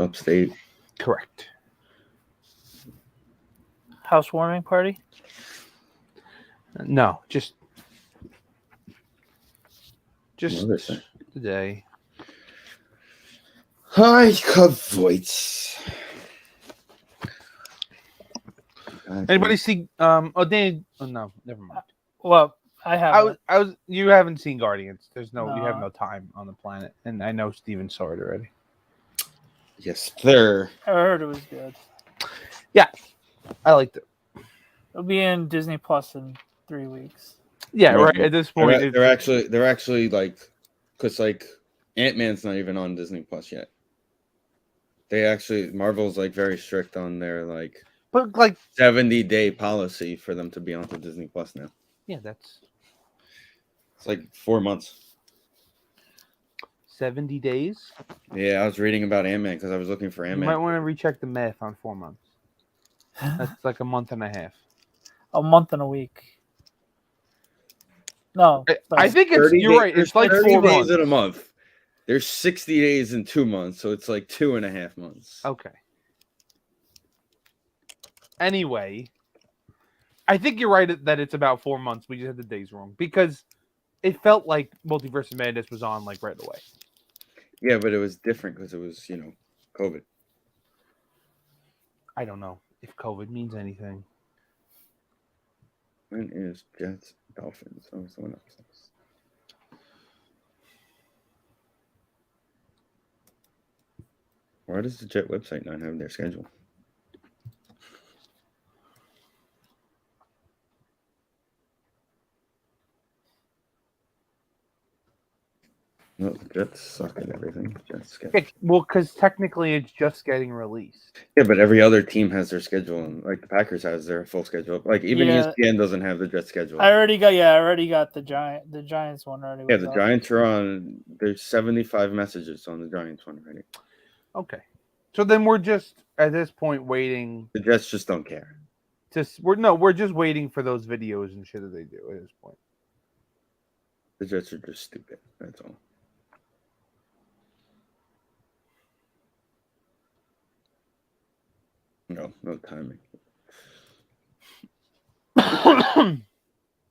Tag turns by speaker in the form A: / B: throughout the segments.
A: upstate.
B: Correct.
C: Housewarming party?
B: No, just
A: Another thing.
B: today.
A: Hi, Voice.
B: Anybody see? Oh, Danny. Oh no, never mind.
C: Well, I haven't.
B: I was. You haven't seen Guardians. There's no. You have
C: No.
B: no time on the planet, and I know Steven saw it already.
A: Yes, sir.
C: I heard it was good.
B: I liked it.
C: It'll be in Disney Plus in 3 weeks.
B: Yeah,
A: Well,
B: right. At this point,
A: they're actually like, because like Ant-Man's not even on Disney Plus yet. Marvel's like very strict on their like,
B: but like
A: 70-day policy for them to be onto Disney Plus now.
B: yeah, that's
A: It's like 4 months.
B: 70 days.
A: Yeah, I was reading about Ant-Man because I was looking for
B: You
A: Ant-Man.
B: might want to recheck the math on 4 months. That's like a month and a half.
C: A month and a week. No.
B: I think it's. You're right. It's like
A: 30
B: 4
A: days
B: months.
A: in a month. There's 60 days in 2 months, so it's like 2.5 months.
B: Okay. Anyway, I think you're right that it's about 4 months. We just had the days wrong because it felt like Multiverse of Madness was on like right away.
A: Yeah, but it was different because it was, COVID.
B: I don't know if COVID means anything.
A: When is Jets Dolphins? Oh, someone else. Why does the Jet website not have their schedule? No, the Jets suck at everything. Jets schedule.
B: Well, because technically it's just getting released.
A: Yeah, but every other team has their schedule, and like the Packers has their full schedule. Like even ESPN doesn't have the Jets schedule.
C: I already got the Giants one already.
A: Yeah, the Giants are on. There's 75 messages on the Giants one already.
B: Okay, so then we're just at this point waiting.
A: The Jets just don't care.
B: We're just waiting for those videos and shit that they do at this point.
A: The Jets are just stupid. That's all. No timing.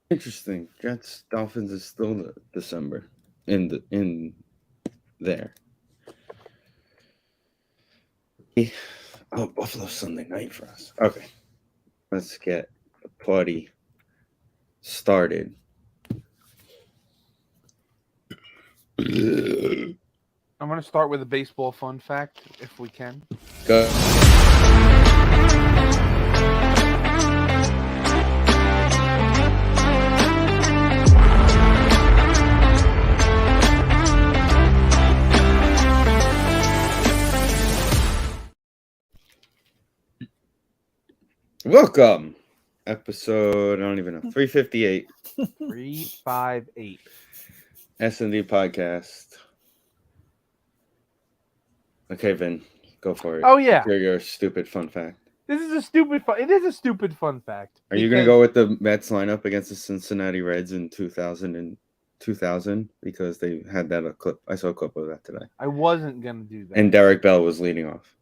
A: Interesting. Jets Dolphins is still December in there. Oh, Buffalo Sunday night for us. Okay, let's get the party started.
B: I'm gonna start with a baseball fun fact, if we can.
A: Go. Welcome. Episode, I don't even know, 358.
B: 358.
A: Sndpodcast. Okay, Vin, go for it.
B: Oh yeah.
A: Hear your stupid fun fact.
B: It is a stupid fun fact.
A: Are you going to go with the Mets lineup against the Cincinnati Reds in 2000 because they had that clip? I saw a clip of that today.
B: I wasn't going to do that.
A: And Derek Bell was leading off.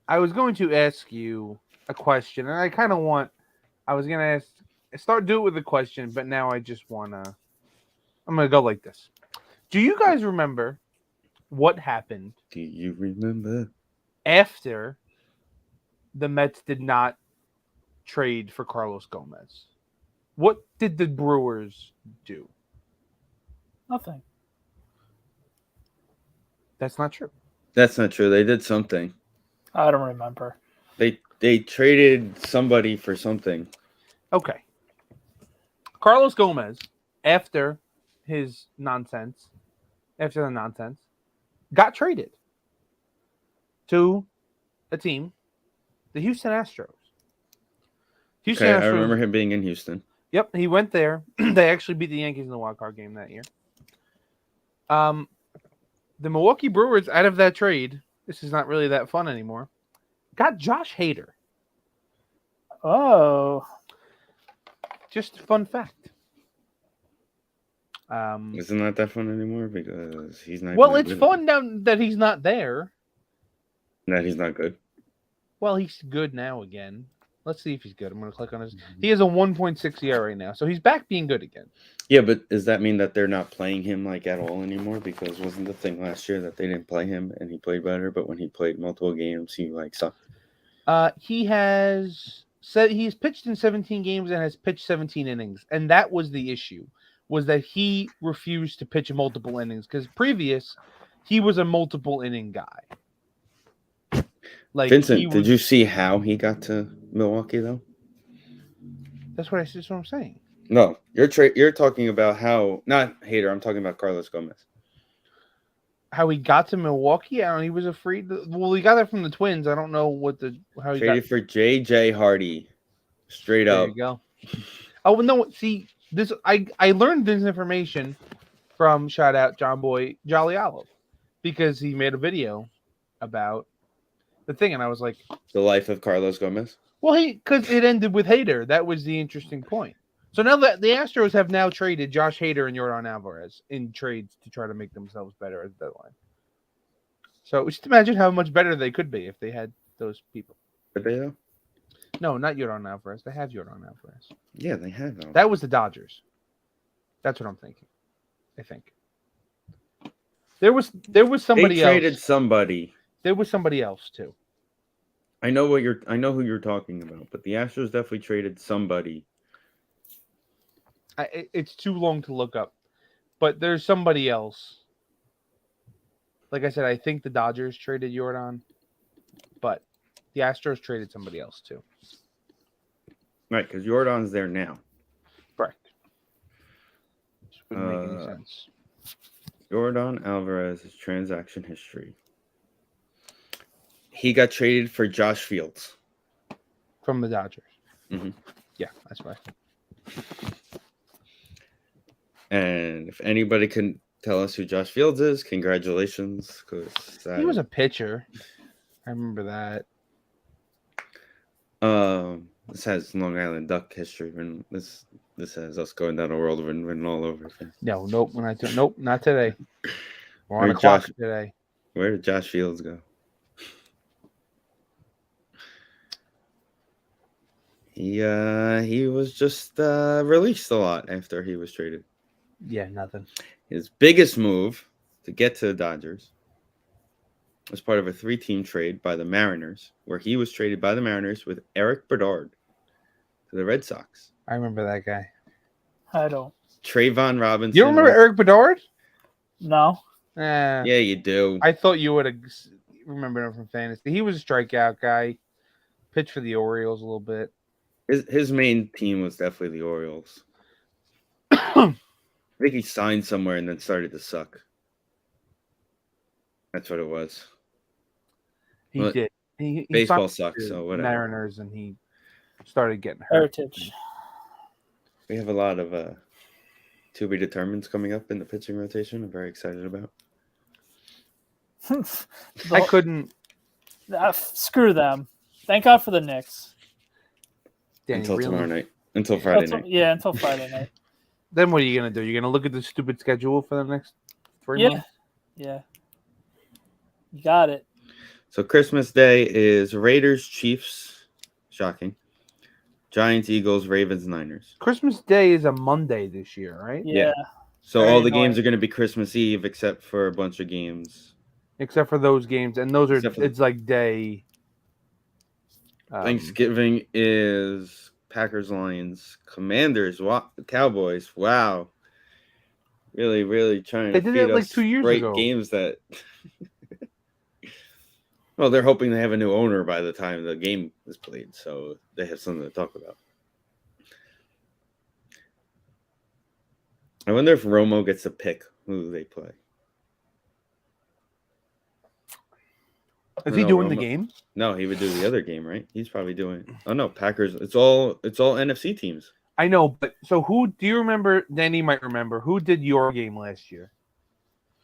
B: I was going to ask you a question, and I kind of I was going to do it with a question, but now I just I'm going to go like this. Do you guys remember what happened?
A: Do you remember?
B: After the Mets did not trade for Carlos Gomez, what did the Brewers do?
C: Nothing.
B: That's not true.
A: That's not true. They did something.
C: I don't remember.
A: They traded somebody for something.
B: Okay. Carlos Gomez, after the nonsense, got traded to a team, the Houston Astros.
A: I remember him being in Houston.
B: Yep, he went there. They actually beat the Yankees in the wild card game that year. The Milwaukee Brewers, out of that trade, this is not really that fun anymore, got Josh Hader.
C: Oh.
B: Just a fun fact.
A: Isn't that fun anymore? Because he's not.
B: Well,
A: gonna
B: it's
A: do it.
B: fun now that he's not there.
A: That he's not good.
B: Well, he's good now again. Let's see if he's good. I'm going to click on his. He has a 1.6 ERA right now, so he's back being good again.
A: Yeah, but does that mean that they're not playing him like at all anymore? Because wasn't the thing last year that they didn't play him and he played better, but when he played multiple games, he like sucked.
B: He has said he's pitched in 17 games and has pitched 17 innings, and that was the issue. Was that he refused to pitch multiple innings because previous he was a multiple inning guy. Like
A: Vincent, did you see how he got to Milwaukee though?
B: That's what I'm saying.
A: No, you're talking about how not Hader. I'm talking about Carlos Gomez.
B: How he got to Milwaukee? I don't know. He was a free. Well, he got that from the Twins. I don't know how he
A: Traded
B: got
A: for J.J. Hardy, straight
B: There
A: up.
B: you go. Oh no! See this. I learned this information from shout out John Boy Jolly Olive because he made a video about the thing, and I was like,
A: The life of Carlos Gomez.
B: well, because it ended with Hader. That was the interesting point. So now that the Astros have now traded Josh Hader and Yordan Alvarez in trades to try to make themselves better at the deadline. So just imagine how much better they could be if they had those people.
A: Did they though?
B: No, not Yordan Alvarez. They have Yordan Alvarez.
A: Yeah, they have.
B: That was the Dodgers. That's what I'm thinking. I think there was somebody
A: They traded
B: else.
A: somebody.
B: There was somebody else too.
A: I know who you're talking about, but the Astros definitely traded somebody.
B: It's too long to look up, but there's somebody else. Like I said, I think the Dodgers traded Yordan, but the Astros traded somebody else too.
A: Right, because Jordan's there now.
B: Correct. Which wouldn't make any sense.
A: Yordan Alvarez's transaction history. He got traded for Josh Fields.
B: From the Dodgers.
A: Mm-hmm.
B: Yeah, that's right.
A: And if anybody can tell us who Josh Fields is, congratulations. Because
B: He was a pitcher. I remember that.
A: This has Long Island Duck history. And this has us going down a world of written all over again.
B: No, nope. Nope, not today. We're on
A: Where
B: a clock
A: Josh-
B: today.
A: Where did Josh Fields go? He was just released a lot after he was traded.
B: Yeah, nothing.
A: His biggest move to get to the Dodgers was part of a 3-team trade by the Mariners, where he was traded by the Mariners with Eric Bedard to the Red Sox.
B: I remember that guy.
C: I don't.
A: Trayvon Robinson.
B: You remember Eric Bedard?
C: No.
A: Yeah, you do.
B: I thought you would have remembered him from fantasy. He was a strikeout guy. Pitched for the Orioles a little bit.
A: His main team was definitely the Orioles. I think he signed somewhere and then started to suck. That's what it was.
B: He
A: Well,
B: did. He
A: baseball
B: signed
A: sucks,
B: to
A: so whatever.
B: Mariners, and he started getting hurt.
C: Heritage.
A: We have a lot of to be determineds coming up in the pitching rotation. I'm very excited about.
B: I couldn't.
C: Screw them. Thank God for the Knicks.
B: Danny,
A: Until
B: really?
A: tomorrow night. Until Friday night.
C: Yeah, until Friday night.
B: Then what are you gonna do? You're gonna look at the stupid schedule for the next 3
C: Yeah.
B: months?
C: Yeah. You got it.
A: So Christmas Day is Raiders, Chiefs. Shocking. Giants, Eagles, Ravens, Niners.
B: Christmas Day is a Monday this year, right?
C: Yeah.
A: So
C: Very
A: all the
C: annoying.
A: games are going to be Christmas Eve except for a bunch of games.
B: Except for those games, and those are
A: Except for-
B: it's like day.
A: Thanksgiving is Packers, Lions, Commanders, Cowboys. Wow. Really, really trying
B: They
A: to
B: did
A: feed
B: it like
A: us
B: 2 years
A: great
B: ago.
A: games that. Well, they're hoping they have a new owner by the time the game is played, so they have something to talk about. I wonder if Romo gets to pick who they play.
B: Is he
A: No,
B: doing the
A: Romo-
B: game?
A: No, he would do the other game, right? He's probably doing. Oh no, Packers. It's all NFC teams.
B: I know, but so who do you remember? Danny might remember who did your game last year.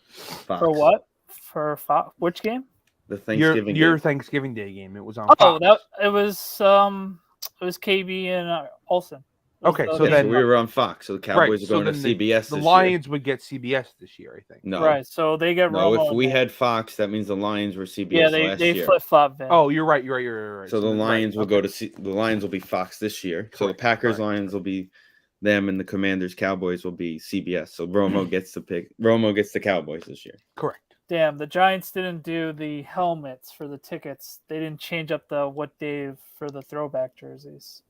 A: Fox.
C: For what? For which game?
A: The Thanksgiving
B: Your
A: game.
B: Thanksgiving Day game. It was on.
C: Oh,
B: Fox.
C: it was KB and Olsen.
B: Okay,
C: the-
B: so
A: Yeah,
B: then
A: so we were on Fox. So the Cowboys are
B: so
A: going to
B: then
A: CBS
B: the
A: this
B: Lions would get CBS this year, I think.
A: year. No,
C: right. So they get
A: no.
C: Romo.
A: If
C: in
A: we
C: there.
A: had Fox, that means the Lions were CBS
C: yeah,
A: last
C: they
A: year.
C: flip flop.
B: Oh, you're right. Right.
A: So the
B: then-
A: Lions will
B: okay.
A: go to the Lions will be Fox this year. So the
B: Correct,
A: Packers
B: correct.
A: Lions will be them, and the Commanders Cowboys will be CBS. So Romo gets to pick. Romo gets the Cowboys this year.
B: Correct.
C: Damn, the Giants didn't do the helmets for the tickets. They didn't change up the what day for the throwback jerseys.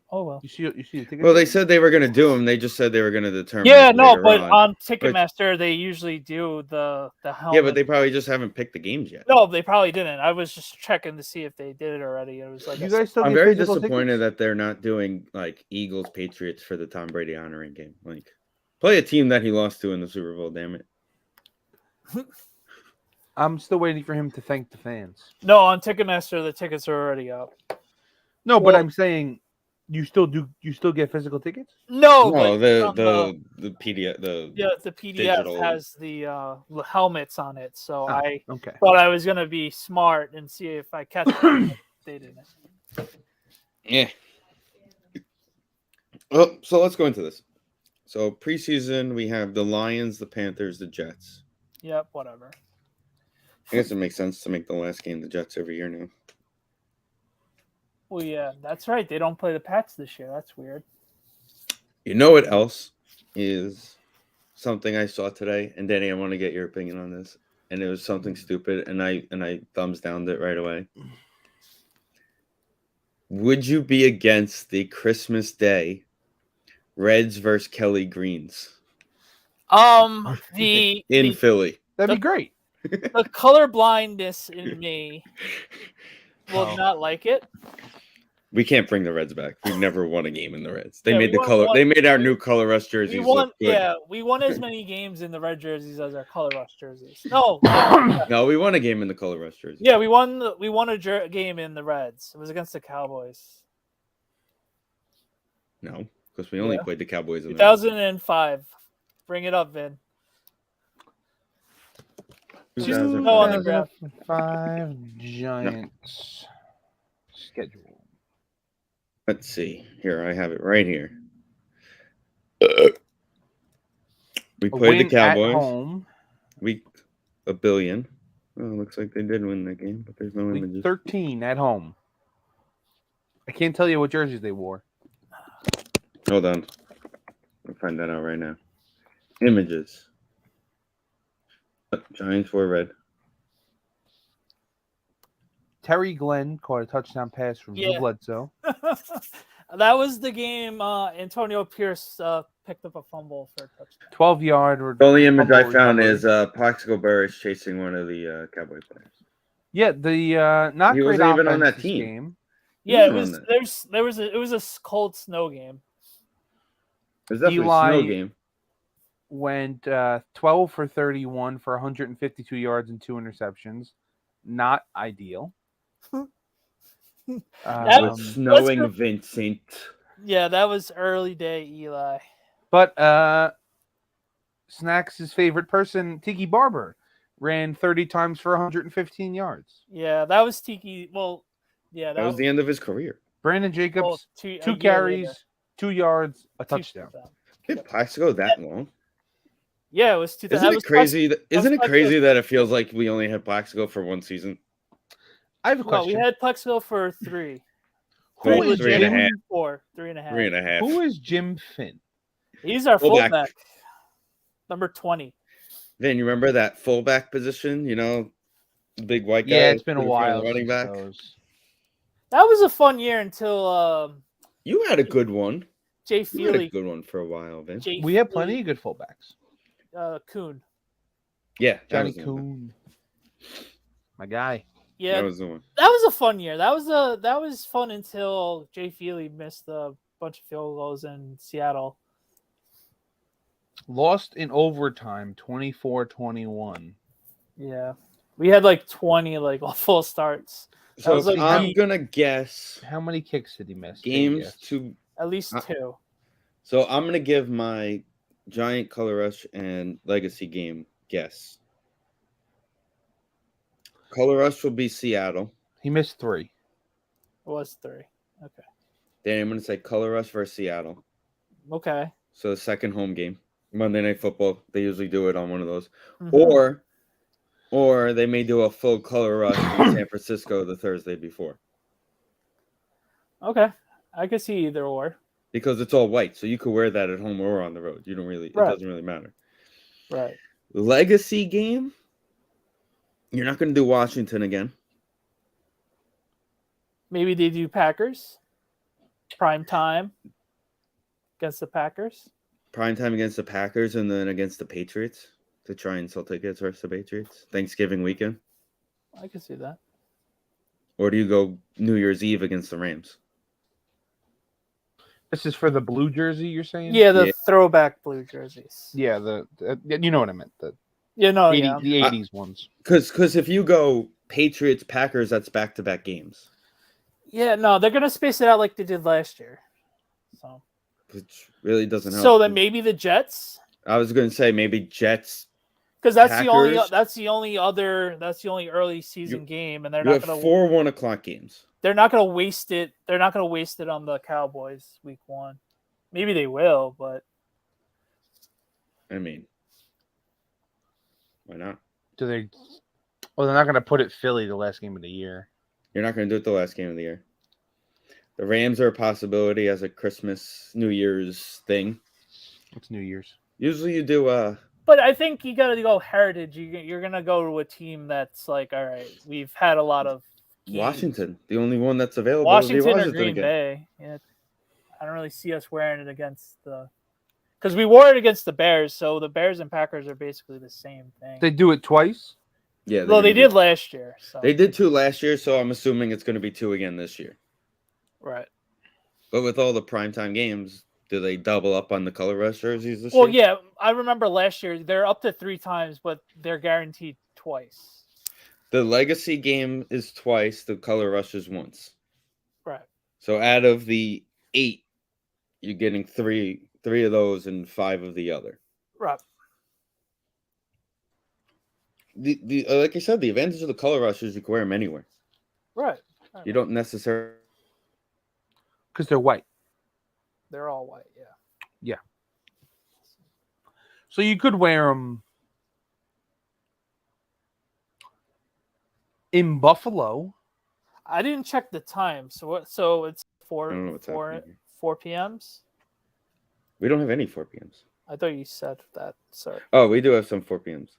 C: Oh well.
B: You see the tickets?
A: Well, they said they were going to do them. They just said they were going to determine.
C: Yeah,
A: it
C: no,
A: later
C: but
A: on.
C: on Ticketmaster they usually do the helmet.
A: Yeah, but they probably just haven't picked the games yet.
C: No, they probably didn't. I was just checking to see if they did it already. It was like
B: You guys still
A: I'm
B: get
A: very
B: physical
A: disappointed
B: tickets?
A: that they're not doing like Eagles Patriots for the Tom Brady honoring game. Like, play a team that he lost to in the Super Bowl. Damn it.
B: I'm still waiting for him to thank the fans.
C: No, on Ticketmaster the tickets are already up.
B: No, but
C: Well-
B: I'm saying you still get physical tickets?
C: No,
A: No,
C: but
A: the PDF the
C: the PDF
A: digital-
C: has the helmets on it. So
B: Oh,
C: I
B: okay.
C: thought I was gonna be smart and see if I catch it. But they didn't.
A: yeah. Oh, so let's go into this. So preseason we have the Lions, the Panthers, the Jets.
C: Yep, whatever.
A: I guess it makes sense to make the last game the Jets every year now.
C: Well, yeah, that's right. They don't play the Pats this year. That's weird.
A: You know what else is something I saw today? And Danny, I want to get your opinion on this. And it was something stupid, and I thumbs downed it right away. Would you be against the Christmas Day Reds versus Kelly Greens
C: The
A: in Philly?
B: That'd be great.
C: the color blindness in me will
B: Oh.
C: not like it.
A: We can't bring the Reds back. We've never won a game in the Reds. They
C: Yeah,
A: made
C: we
A: the
C: won
A: color.
C: one-
A: They made our new color rush jerseys
C: We won,
A: look good.
C: we won as many games in the red jerseys as our color rush jerseys. No,
A: No, we won a game in the color rush jerseys.
C: yeah, we won a game in the Reds. It was against the Cowboys.
A: No, because we only
C: Yeah.
A: played the Cowboys in the
C: 2005. Bring it up, Vin. She's
A: 2005.
C: no on the ground.
B: 5 Giants schedule.
A: Let's see. Here, I have it right here. We
B: A
A: played the
B: win at
A: Cowboys.
B: home.
A: Week a billion. Oh, looks like they did win that game, but there's no
B: Week
A: images.
B: 13 at home. I can't tell you what jerseys they wore.
A: Hold on. I'll find that out right now. Images. Giants were red.
B: Terry Glenn caught a touchdown pass from Drew
C: Yeah.
B: Bledsoe.
C: That was the game Antonio Pierce picked up a fumble for a touchdown.
B: 12-yard.
A: The only image I
B: fumble
A: found
B: recovery.
A: is Plaxico Burress chasing one of the Cowboy players.
B: Yeah, the not
A: He
B: great
A: wasn't even on
B: offense
A: that
B: this
A: team.
B: game.
C: Yeah, it
A: wasn't
C: was
A: on
C: it was a cold snow game.
A: It was definitely
B: Eli-
A: a snow game.
B: Went 12 for 31 for 152 yards and 2 interceptions. Not ideal.
C: That
A: It was
C: was-
A: snowing,
C: let's
A: Vincent.
C: Yeah, that was early day Eli.
B: But Snacks' favorite person, Tiki Barber, ran 30 times for 115 yards.
C: Yeah, that was Tiki. Well, yeah,
A: That was the end of his career.
B: Brandon Jacobs,
C: well, a
B: 2
C: year
B: carries,
C: later.
B: 2 yards, a
C: 2
B: touchdown.
C: touchdowns.
A: Did Plaxico that long?
C: Yeah, it was 2000.
A: Isn't
C: that
A: it
C: was
A: crazy? Isn't it
C: Plaxico.
A: crazy that it feels like we only had Plaxico for one season?
B: I have a
C: No,
B: question.
C: we had Plexico for 3.
B: Who
A: Three-
B: is
A: three and a
B: Jim?
A: half.
C: 4, 3.5.
A: 3.5.
B: Who is Jim Finn?
C: He's our
A: Fullback.
C: fullback. Number 20.
A: Then you remember that fullback position? You know, the big white guy.
B: Yeah, it's been a
A: in front of the
B: while.
A: Running
B: since
A: back.
B: those.
C: That was a fun year until
A: You had a good one.
C: Jay
A: You had a
C: Feely.
A: good one for a while, Vince.
C: Jay
B: We have
C: Feely,
B: plenty of good fullbacks.
C: Kuhn.
A: Yeah, that
B: Johnny
A: was the one.
B: Coon, my guy.
C: Yeah,
A: That was the one.
C: that was a fun year. That was fun until Jay Feely missed a bunch of field goals in Seattle.
B: Lost in overtime, 24-21.
C: Yeah, we had like 20 like full starts.
A: So
C: was like
A: I'm
C: the-
A: gonna guess
B: How many kicks did he miss?
A: games
B: Yes.
A: to.
C: At least
A: Uh,
C: 2.
A: So I'm gonna give my Giant Color Rush and Legacy game guess. Color Rush will be Seattle.
B: He missed 3.
C: It was 3. Okay.
A: Then I'm going to say Color Rush versus Seattle.
C: Okay.
A: So the second home game, Monday Night Football. They usually do it on one of those.
C: Mhm.
A: Or they may do a full Color Rush in San Francisco the Thursday before.
C: Okay. I could see either or.
A: Because it's all white, so you could wear that at home or on the road. You don't really. It
C: Right.
A: doesn't really matter.
C: Right.
A: Legacy game. You're not going to do Washington again.
C: Maybe they do Packers. Prime time against the Packers.
A: Prime time against the Packers and then against the Patriots to try and sell tickets versus the Patriots. Thanksgiving weekend.
C: I can see that.
B: Oh,
A: Or do you go New Year's Eve against the Rams?
B: This is for the blue jersey, you're saying?
C: Yeah, the
A: Yeah.
C: throwback blue jerseys.
B: Yeah, you know what I meant. The
C: Yeah, no,
B: 80,
C: yeah.
B: the 80s ones.
A: Because if you go Patriots Packers, that's back-to-back games,
C: Yeah, no, they're gonna space it out like they did last year. So,
A: which really doesn't help.
C: so then maybe the Jets,
A: I was going to say maybe Jets.
C: because that's the only
A: Packers.
C: that's the only early season game, and they're
A: You
C: not
A: have
C: gonna
A: 4 1:00 games.
C: they're not gonna waste it. They're not gonna waste it on the Cowboys week 1. Maybe they will, but
A: I mean, why not?
B: Do they? Well, they're not going to put it Philly the last game of the year.
A: You're not going to do it the last game of the year. The Rams are a possibility as a Christmas, New Year's thing.
B: It's New Year's.
A: Usually you do
C: but I think you got to go heritage. You're gonna go to a team that's like, all right, we've had a lot of games.
A: Washington. The only one that's available
C: Washington
A: would be
C: or
A: Washington
C: Green
A: again.
C: Bay. Yeah, I don't really see us wearing it against the, because we wore it against the Bears. So the Bears and Packers are basically the same thing.
B: They do it twice.
A: Yeah,
C: Well, they did last year. So
A: They did 2 last year, so I'm assuming it's going to be 2 again this year.
C: right.
A: But with all the primetime games, do they double up on the color rush jerseys this
C: Well,
A: year?
C: yeah, I remember last year they're up to 3 times, but they're guaranteed twice.
A: The legacy game is twice. The color rush is once.
C: Right.
A: So out of the 8, you're getting 3 of those and 5 of the other.
C: Right.
A: The like I said, the advantage of the color rush is you can wear them anywhere.
C: Right.
A: You don't necessarily.
B: Because they're white.
C: They're all white. Yeah.
B: So you could wear them in Buffalo.
C: I didn't check the time, so it's
A: I don't know what's
C: 4
A: happening here.
C: 4 p.m.s.
A: We don't have any 4 p.m.s.
C: I thought you said that. Sorry.
A: Oh, we do have some 4 p.m.s.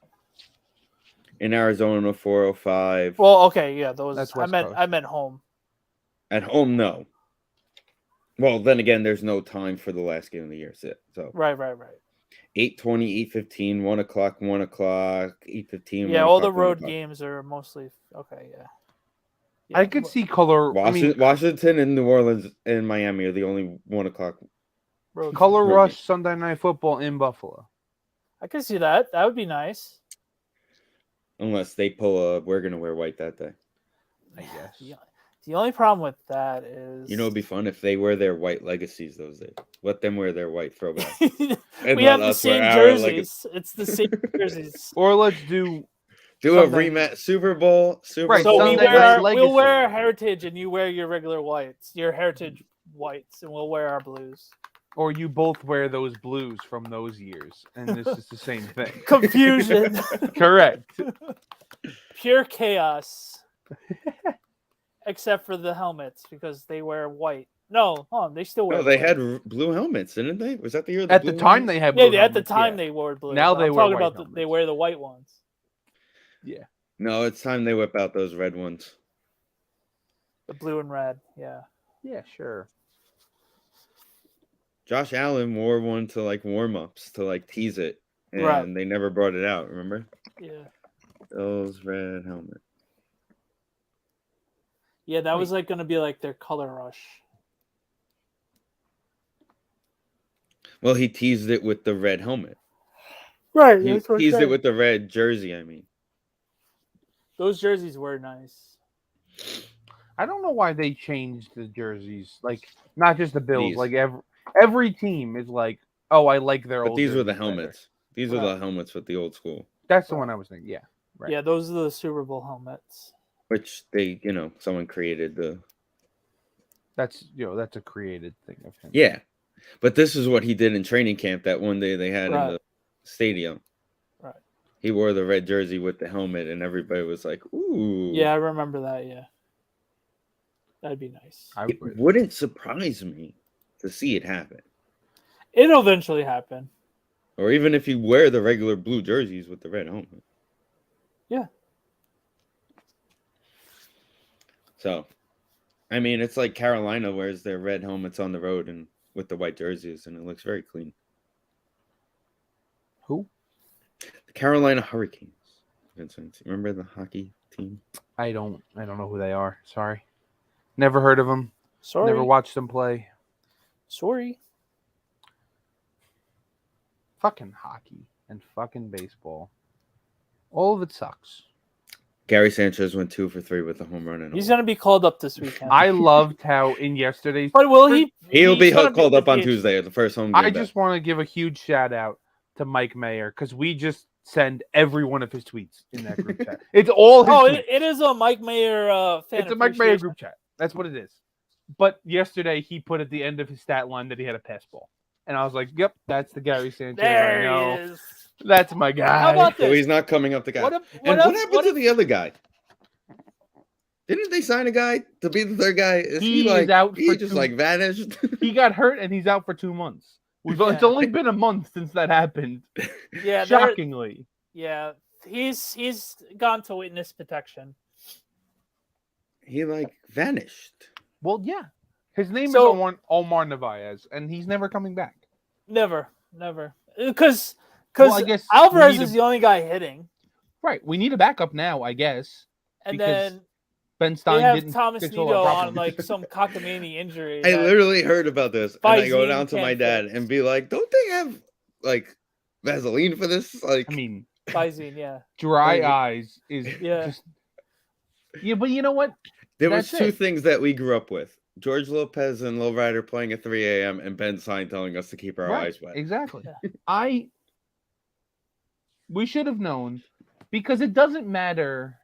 A: In Arizona, 4:05.
C: Well, okay, yeah, those.
B: That's
C: I
B: West
C: meant
B: Coast.
C: home.
A: At home, no. Well, then again, there's no time for the last game of the year. So
C: Right.
A: 8:20, 8:15, 1 o'clock, 1 o'clock, 8:15.
C: Yeah,
A: 1
C: all the
A: o'clock, 1
C: road
A: o'clock.
C: games are mostly okay. Yeah.
B: I could see color.
A: Washington and New Orleans and Miami are the only 1 o'clock.
C: road
B: Color
A: Road
B: Rush
A: games.
B: Sunday Night Football in Buffalo.
C: I could see that. That would be nice.
A: Unless they pull a, we're going to wear white that day.
B: I guess.
C: Yeah. The only problem with that is
A: You know, it'd be fun if they wear their white legacies those days. Let them wear their white throwback.
C: we
A: And
C: have
A: let
C: the
A: us wear
C: same
A: our
C: jerseys. It's the same jerseys.
B: Or let's do.
A: Do a
B: Sunday.
A: rematch, Super Bowl.
B: Right,
C: So
B: Sunday
C: we'll
B: Night
C: we'll wear
B: Legacy.
C: our heritage and you wear your regular whites, your heritage whites, and we'll wear our blues.
B: Or you both wear those blues from those years, and this is the same thing.
C: Confusion.
B: Correct.
C: Pure chaos. Except for the helmets because they wear white. No, they still wear.
A: No, they
C: white.
A: had blue helmets, didn't they? Was that the year?
B: At the time, they had.
C: Yeah,
B: blue
C: at the
B: helmets,
C: time
B: yeah.
C: they wore blue.
B: Now
C: but
B: they
C: I'm
B: wear
C: talking
B: white
C: about they
B: helmets.
C: wear the white ones.
B: Yeah.
A: No, it's time they whip out those red ones.
C: The blue and red. Yeah.
B: Yeah, sure.
A: Josh Allen wore one to like warm ups to like tease it, and
C: Right.
A: they never brought it out. Remember
C: Yeah.
A: those red helmets?
C: Yeah, that was like going to be like their color rush.
A: Well, he teased it with the red helmet.
C: Right.
A: He teased it with the red jersey. I mean,
C: those jerseys were nice.
B: I don't know why they changed the jerseys. Like, not just the Bills.
A: These.
B: Like every team is like, oh, I like their
A: but
B: old.
A: these were the
B: jerseys better.
A: helmets. These are the helmets with the old school,
B: That's the one I was thinking. Yeah. Right.
C: Yeah, those are the Super Bowl helmets.
A: which they, someone created the
B: That's that's a created thing of him.
A: Yeah, but this is what he did in training camp that one day they had in
C: Right.
A: the stadium.
C: Right.
A: He wore the red jersey with the helmet, and everybody was like, "Ooh."
C: Yeah, I remember that. Yeah, that'd be nice.
A: It wouldn't surprise me to see it happen.
C: It'll eventually happen.
A: Or even if you wear the regular blue jerseys with the red helmet.
C: Yeah.
A: So, I mean, it's like Carolina wears their red helmets on the road and with the white jerseys, and it looks very clean.
B: Who?
A: The Carolina Hurricanes. Vincent, remember the hockey team?
B: I don't know who they are. Sorry. Never heard of them.
C: Sorry.
B: Never watched them play.
C: Sorry.
B: Fucking hockey and fucking baseball. All of it sucks.
A: Gary Sanchez went 2 for 3 with a home run. And
C: He's gonna be called up this weekend.
B: I loved how in yesterday's.
C: But will he?
A: He'll be
C: he's gonna
A: called up on
C: the DH.
A: Tuesday, the first home game.
B: I just want to give a huge shout out to Mike Mayer because we just send every one of his tweets in that group chat. It's all his.
C: Oh,
B: tweets.
C: it is a Mike Mayer fan.
B: It's a Mike Mayer group chat. That's what it is. But yesterday he put at the end of his stat line that he had a pass ball, and I was like, "Yep, that's the Gary Sanchez I
C: There
B: know.
C: he is.
B: That's my guy."
C: How about
A: So
C: this?
A: he's not coming up the guy.
C: What if-
A: and
C: what
A: what
C: if-
A: happened
C: what
A: to
C: if-
A: the other guy? Didn't they sign a guy to be the third guy? Is
B: He
A: he
B: is
A: like
B: out
A: he
B: for
A: just
B: 2
A: like vanished?
B: He got hurt and he's out for 2 months. It's
C: Yeah.
B: only been a month since that happened.
C: Yeah,
B: Shockingly.
C: yeah. He's gone to witness protection.
A: He like vanished.
B: Well, yeah. His name
C: So-
B: is Omar Narvaez, and he's never coming back.
C: Never. Because
B: Well, I guess
C: Alvarez
B: we need
C: is the only guy hitting,
B: Right. We need a backup now, I guess.
C: and
B: Because
C: then
B: Ben
C: they
B: Stein
C: have
B: didn't
C: Thomas
B: control
C: Nito
B: our
C: on
B: problem.
C: like some cockamamie injury.
A: I
C: that-
A: literally heard about this, and I go
C: Visine
A: down to my
C: can't
A: dad
C: fix.
A: and be like, "Don't they have like Vaseline for this?" Like,
B: I mean,
C: Visine, yeah.
B: dry
A: Crazy.
B: eyes is
C: Yeah.
B: just. Yeah, but you know what?
A: there was
B: that's
A: 2
B: it.
A: things that we grew up with: George Lopez and Lowrider playing at 3 a.m. and Ben Stein telling us to keep our eyes wet.
B: Exactly.
C: Yeah.
B: We should have known because it doesn't matter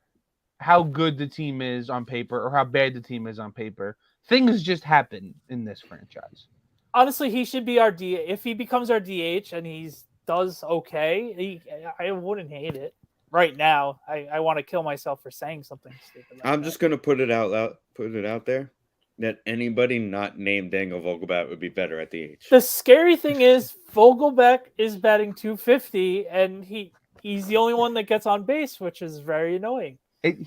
B: how good the team is on paper or how bad the team is on paper. Things just happen in this franchise.
C: Honestly, he should be our D. If he becomes our DH and he does okay, I wouldn't hate it. Right now, I want to kill myself for saying something stupid. Like
A: I'm
C: that.
A: just gonna put it out there that anybody not named Daniel Vogelbat would be better at DH.
C: The scary thing is Vogelbeck is batting 250, and he's the only one that gets on base, which is very annoying.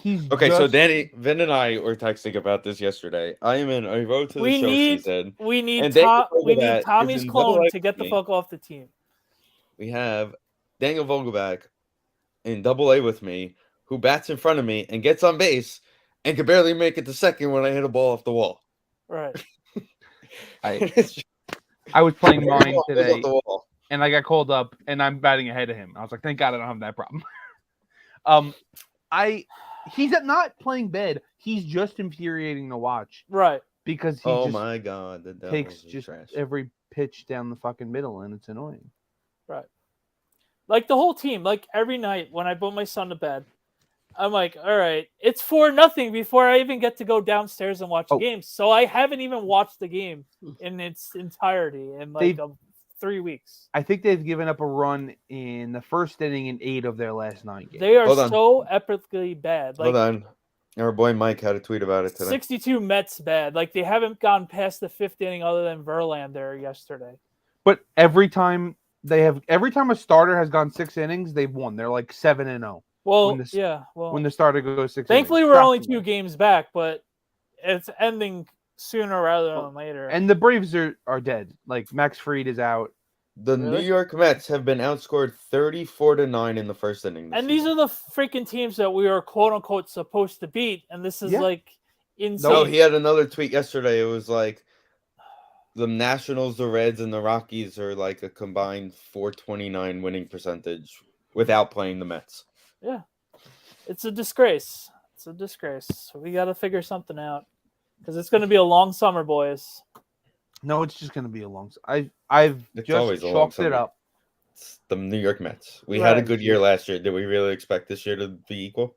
B: He's
A: Okay, so
B: just-
A: Vin and I were texting about this yesterday. I am in a road to the
C: We
A: show
C: need-
A: season.
C: We need
A: And Daniel
C: we
A: Vogelbach
C: need
A: is
C: Tommy's
A: in
C: clone
A: double
C: to get the
A: A.
C: fuck off the team.
A: We have Daniel Vogelbach in Double A with me, who bats in front of me and gets on base and could barely make it to second when I hit a ball off the wall.
C: Right.
B: I was playing mine
A: Off
B: today,
A: the wall.
B: and I got called up, and I'm batting ahead of him. I was like, thank God I don't have that problem. He's not playing bad. He's just infuriating to watch
C: Right.
B: because he
A: Oh
B: just
A: my god, the Devils
B: takes
A: is
B: just
A: trash.
B: every pitch down the fucking middle, and it's annoying.
C: Like the whole team, like every night when I put my son to bed, I'm like, all right, it's 4-0 before I even get to go downstairs and watch the
B: Oh.
C: game. So I haven't even watched the game in its entirety in like 3 weeks.
B: I think they've given up a run in the first inning in 8 of their last 9 games.
C: They are
A: Hold on.
C: so epically bad. Like
A: Hold on. Our boy Mike had a tweet about it today.
C: 62 Mets bad. Like they haven't gone past the 5th inning other than Verlander yesterday.
B: But every time a starter has gone 6 innings, they've won. They're like 7-0
C: Well,
B: When the-
C: yeah. Well,
B: when the starter goes 6
C: thankfully
B: innings.
C: we're only 2
B: Shockingly.
C: games back, but it's ending sooner rather than later.
B: And the Braves are dead. Like Max Fried is out.
A: The
C: Really?
A: New York Mets have been outscored 34-9 in the first inning.
C: And these are the freaking teams that we are quote unquote supposed to beat, and this is
B: Yeah.
C: like insane.
A: No, he had another tweet yesterday. It was like the Nationals, the Reds, and the Rockies are like a combined 429 winning percentage without playing the Mets.
C: It's a disgrace. It's a disgrace. So we got to figure something out because it's going to be a long summer, boys.
B: No, it's just going to be a long. I've
A: It's
B: just
A: always a long
B: chalked it
A: summer.
B: up.
A: It's the New York Mets. We had a
C: Right.
A: good year last year. Did we really expect this year to be equal?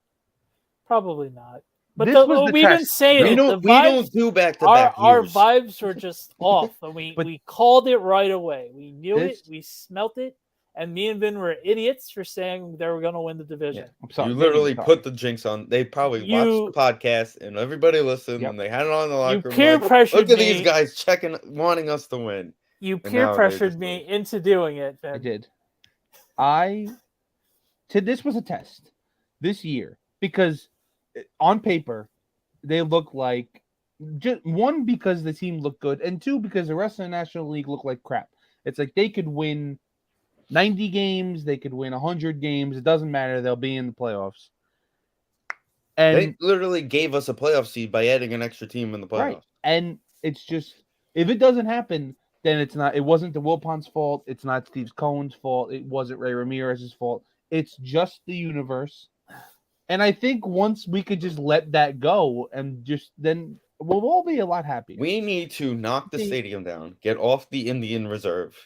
C: Probably not. But
B: This was the
C: we didn't
B: test.
C: say
A: We
C: it.
A: don't
C: The vibes,
A: do back-to-back
C: our
A: years.
C: vibes were just off, and
B: But-
C: we called it right away. We knew it.
B: This-
C: We smelt it. And me and Vin were idiots for saying they were going to win the division.
B: I'm sorry.
A: You
B: Vinny,
A: literally
B: sorry.
A: put the jinx on. They probably watched the podcast and everybody listened
B: Yep.
A: and they had it on in the locker room.
C: peer
A: like,
C: pressured
A: look at
C: me.
A: these guys checking, wanting us to win.
C: You
A: And
C: peer
A: now they
C: pressured
A: just
C: me
A: lose.
C: into doing it, Vin.
B: I did. This was a test this year because on paper they look like just one because the team looked good and two because the rest of the National League looked like crap. It's like they could win 90 games, they could win 100 games. It doesn't matter. They'll be in the playoffs. And
A: They literally gave us a playoff seed by adding an extra team in the playoffs.
B: right. And it's just if it doesn't happen, then it's not. It wasn't the Wilpons' fault. It's not Steve Cohen's fault. It wasn't Ray Ramirez's fault. It's just the universe. And I think once we could just let that go and just then we'll all be a lot happier.
A: We need to knock the stadium down, get off the Indian Reserve,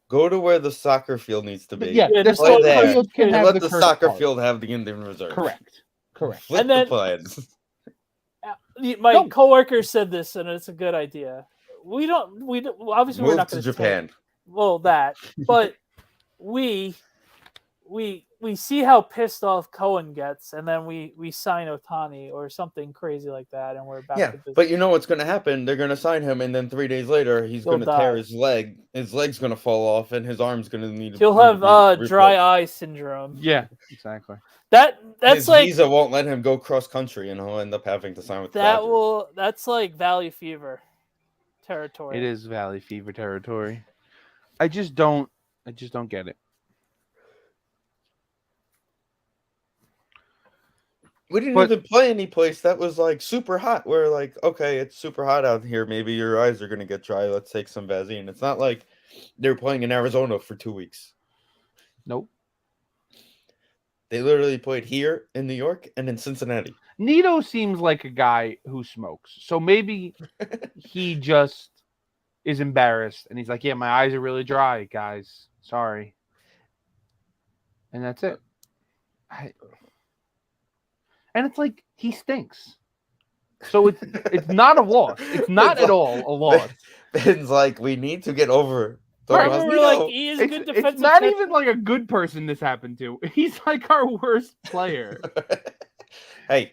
A: go to where the soccer field needs to be.
B: Yeah,
C: Yeah,
B: the
C: just
B: soccer
A: there.
B: field can
A: and
B: have
A: let
B: the
A: the
B: cursed
A: soccer
B: part.
A: field have the Indian Reserve.
B: Correct.
A: Flip
C: And then-
A: the plans.
C: My
B: No.
C: coworker said this, and it's a good idea. We don't obviously we're
A: Move
C: not
A: to
C: going to
A: Japan.
C: Well, that, but we see how pissed off Cohen gets, and then we sign Otani or something crazy like that, and we're back
A: Yeah,
C: to business.
A: but you know what's going to happen? They're going to sign him, and then 3 days later, he's
C: He'll
A: going to tear
C: die.
A: his leg. His leg's going to fall off, and his arm's going to need.
C: He'll have dry eye syndrome.
B: Yeah, exactly.
C: That's
A: His
C: like
A: visa won't let him go cross country, and he'll end up having to sign with the
C: that
A: Dodgers.
C: will that's like Valley Fever territory.
B: It is Valley Fever territory. I just don't get it.
A: We didn't
B: But-
A: even play any place that was like super hot. We're like, okay, it's super hot out here. Maybe your eyes are gonna get dry. Let's take some Vaseline. It's not like they were playing in Arizona for 2 weeks.
B: Nope.
A: They literally played here in New York and in Cincinnati.
B: Nito seems like a guy who smokes. So maybe he just is embarrassed and he's like, yeah, my eyes are really dry, guys. Sorry. And that's it. And it's like he stinks. So it's not a loss. It's not at all a loss.
A: Ben's like, we need to get over.
B: Right,
A: Tomas
C: We're like
A: Nito."
C: he is a good
B: It's
C: defensive.
B: not
C: catcher.
B: even like a good person this happened to. He's like our worst player.
A: hey.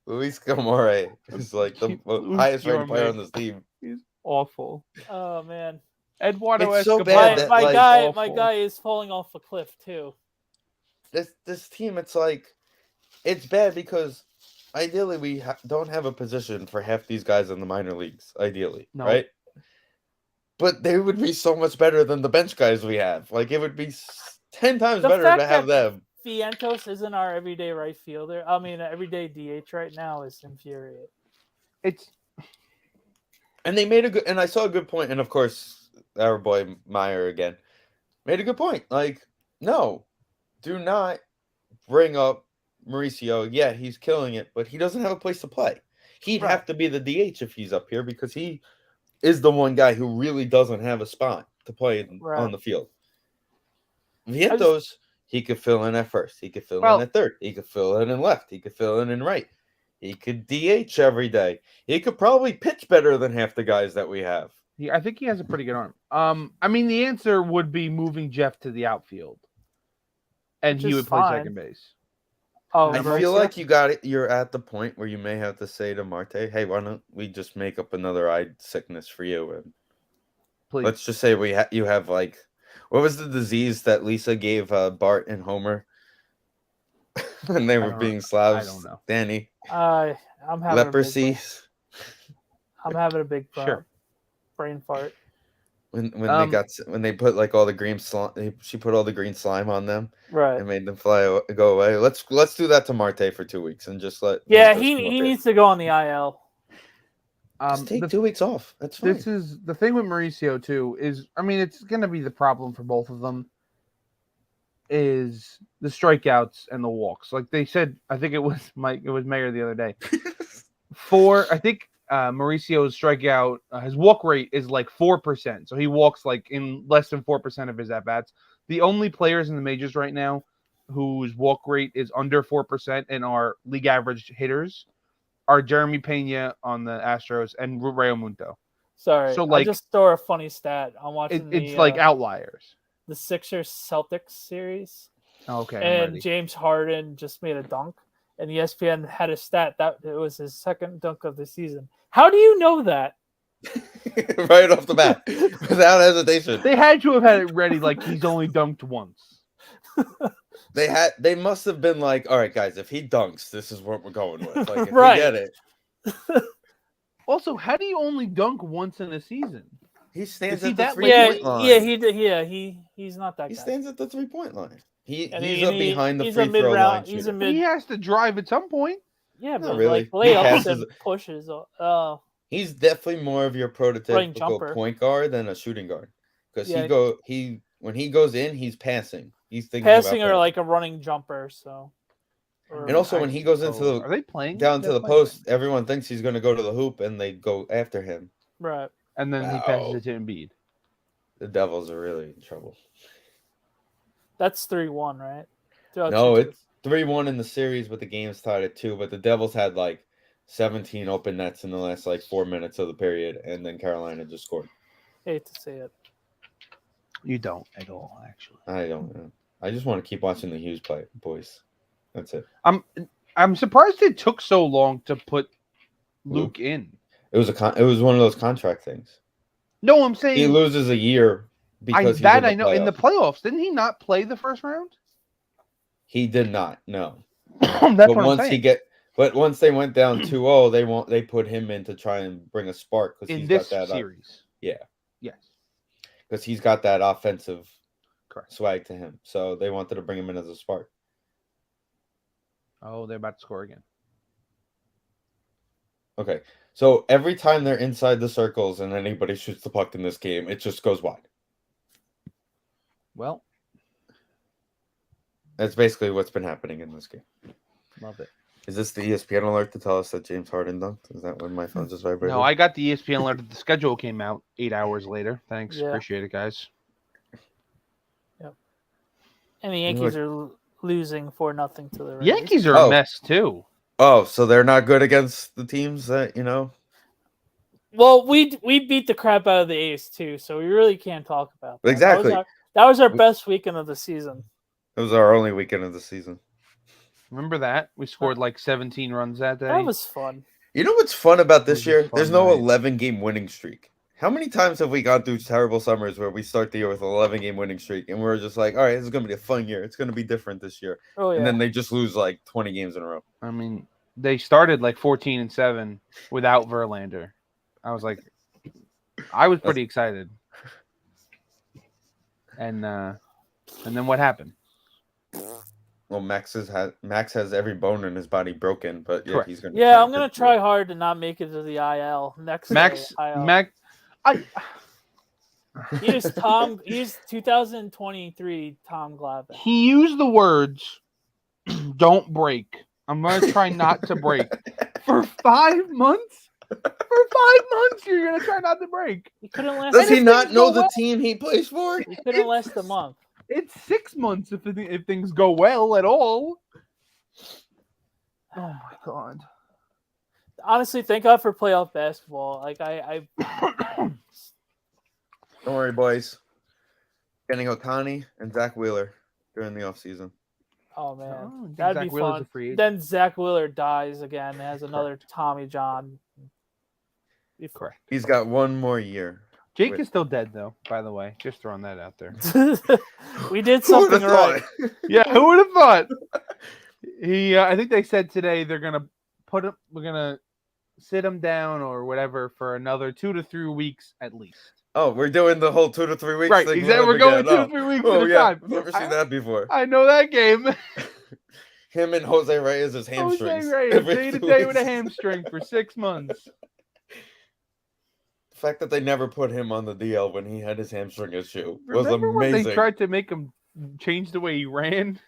A: Luis Camore is like the
B: Luis
A: highest rated player
B: Guillorme.
A: on this team.
B: He's awful.
C: Oh man,
B: Eduardo
A: It's so
B: Escobar.
A: bad that,
C: my
A: like,
C: guy,
B: awful.
C: my guy is falling off a cliff too.
A: This team, it's like, it's bad because ideally we don't have a position for half these guys in the minor leagues. Ideally,
B: No.
A: right? But they would be so much better than the bench guys we have. Like it would be 10 times
C: The
A: better
C: fact
A: to have
C: that-
A: them.
C: Vientos isn't our everyday right fielder. I mean, everyday DH right now is infuriating.
B: It's
A: And they made a good, and I saw a good point, and of course, our boy Meyer again made a good point. Like, no, do not bring up Mauricio. Yeah, he's killing it, but he doesn't have a place to play. He'd
C: Right.
A: have to be the DH if he's up here because he is the one guy who really doesn't have a spot to play
C: Right.
A: on the field. Vientos, he could fill in at first. He could fill
B: Well-
A: in at third. He could fill in left. He could fill in right. He could DH every day. He could probably pitch better than half the guys that we have.
B: I think he has a pretty good arm. I mean, the answer would be moving Jeff to the outfield, and
C: Which
B: he
C: is
B: would play
C: fine.
B: second base.
C: Oh,
A: I
C: Mauricio?
A: feel like you got it. You're at the point where you may have to say to Marte, "Hey, why don't we just make up another eye sickness for you?" And
B: Please.
A: let's just say you have like, what was the disease that Lisa gave Bart and Homer when they were
B: don't-
A: being Slavs?
B: I don't know.
A: Danny,
C: I'm having
A: leprosy.
C: I'm having a big
B: Sure.
C: brain fart.
A: When they put like all the green slime, she put all the green slime on them
C: Right.
A: and made them go away. Let's do that to Marte for 2 weeks and just let.
C: Yeah,
A: Vientos
C: he
A: come up
C: he
A: here.
C: needs to go on the IL.
A: Just take
B: The
A: 2 weeks off. That's fine.
B: This is the thing with Mauricio too. Is I mean, it's going to be the problem for both of them. Is the strikeouts and the walks? Like they said, I think it was Mayor the other day. I think Mauricio's strikeout, his walk rate is like 4%. So he walks like in less than 4% of his at bats. The only players in the majors right now whose walk rate is under 4% and are league average hitters are Jeremy Pena on the Astros and Rayo Mundo.
C: Sorry,
B: So,
C: I just throw a funny stat. I'm watching
B: it's like outliers.
C: the Sixers Celtics series.
B: Okay, I'm
C: And
B: ready.
C: James Harden just made a dunk, and ESPN had a stat that it was his second dunk of the season. How do you know that?
A: Right off the bat, without hesitation.
B: They had to have had it ready like he's only dunked once.
A: They must have been like, all right, guys, if he dunks, this is what we're going with. Like, if
C: Right.
A: we get it.
B: Also, how do you only dunk once in a season?
A: He stands
B: Is he
A: at the
B: that
A: 3-point line.
C: He's not that
A: He
C: guy.
A: stands at the 3-point line. He's
C: And
A: up behind the
C: he's
A: free
C: a
A: throw
C: mid-round-
A: line.
C: he's a
A: shooter.
B: But he has to drive at some point.
C: Yeah, but
A: Not really.
C: like
A: He
C: layups
A: passes-
C: and pushes.
A: He's definitely more of your
C: Running
A: prototypical
C: jumper.
A: point guard than a shooting guard. Because
C: Yeah.
A: when he goes in, he's passing. He's thinking
C: passing
A: about
C: or
A: passing.
C: like a running jumper. So,
A: And also when he goes into
B: Are they playing?
A: down to
B: They're
A: the
B: playing.
A: post, everyone thinks he's going to go to the hoop, and they go after him.
C: right.
B: And then he passes it to Embiid.
A: The Devils are really in trouble.
C: That's 3-1, right?
A: No, it's 3-1 in the series, but the game's tied at 2. But the Devils had like 17 open nets in the last like 4 minutes of the period, and then Carolina just scored.
C: Hate to say it.
B: You don't at all, actually.
A: I don't know. I just want to keep watching the Hughes play, boys. That's it.
B: I'm surprised it took so long to put Luke in.
A: It was one of those contract things.
B: No, I'm saying
A: He loses a year because he's in the
B: I know. In the
A: playoffs.
B: playoffs, didn't he not play the first round?
A: He did not. No.
B: That's
A: But
B: what I'm
A: once
B: saying.
A: once they went down 2-0, they put him in to try and bring a spark because
B: In
A: he's
B: this
A: got that
B: series.
A: yeah.
B: Yes.
A: Because he's got that offensive
B: Correct.
A: swag to him. So they wanted to bring him in as a spark.
B: Oh, they're about to score again.
A: Okay. So every time they're inside the circles and anybody shoots the puck in this game, it just goes wide.
B: Well,
A: That's basically what's been happening in this game.
B: love it.
A: Is this the ESPN alert to tell us that James Harden dunked? Is that when my phone just vibrated?
B: No, I got the ESPN alert that the schedule came out 8 hours later. Thanks.
C: Yeah.
B: Appreciate it, guys.
C: And the Yankees are losing 4-0 to the Rays.
B: Yankees are
A: Oh.
B: a mess, too.
A: Oh, so they're not good against the teams that,
C: Well, we beat the crap out of the A's too, so we really can't talk about that.
A: Exactly.
C: That was our best weekend of the season.
A: It was our only weekend of the season.
B: Remember that? We scored like 17 runs that day.
C: That was fun.
A: You know what's fun about
B: It
A: this
B: was a
A: year?
B: fun
A: There's no
B: night.
A: 11-game winning streak. How many times have we gone through terrible summers where we start the year with an 11-game winning streak and we're just like, all right, this is going to be a fun year. It's going to be different this year.
C: Oh yeah.
A: And then they just lose like 20 games in a row.
B: I mean, they started like 14-7 without Verlander. I was pretty excited. And then what happened?
A: Well, Max has every bone in his body broken, but yeah,
B: Correct.
A: he's going to
C: Yeah, I'm gonna try hard to not make it to the IL next.
B: Max,
C: IL. He's 2023 Tom Glavine.
B: he used the words, "Don't break." I'm gonna try not to break for 5 months. For 5 months, you're gonna try not to break.
C: He couldn't last.
A: Does he
B: if
A: not
B: things
A: know
B: go
A: the
B: well-
A: team he plays for?
C: He couldn't last a month.
B: It's 6 months if things go well at all. Oh my god.
C: Honestly, thank God for playoff basketball. Like I
A: Don't worry, boys. Getting Otani and Zach Wheeler during the offseason.
C: oh man,
B: Oh,
C: that'd
B: Zach
C: be
B: Wheeler's
C: fun.
B: a free agent.
C: Then Zach Wheeler dies again, has another Tommy John. Be fun.
B: Correct.
A: He's got one more year.
B: Jake
A: Wait.
B: is still dead though, by the way. Just throwing that out there.
C: We did
A: Who would've
C: something right.
A: thought?
B: Yeah, who would have thought? I think they said today they're gonna we're gonna sit him down or whatever for another 2 to 3 weeks at least.
A: Oh, we're doing the whole 2 to 3 weeks
B: Right,
A: thing.
B: exactly. We're going 2 to 3 weeks
A: Oh,
B: at a
A: yeah.
B: time.
A: I've never seen that before.
B: I know that game.
A: Him and Jose Reyes' hamstrings.
B: Jose Reyes,
A: every
B: day to
A: 2
B: day with a
A: weeks.
B: hamstring for 6 months.
A: The fact that they never put him on the DL when he had his hamstring issue was
B: Remember when
A: amazing.
B: they tried to make him change the way he ran?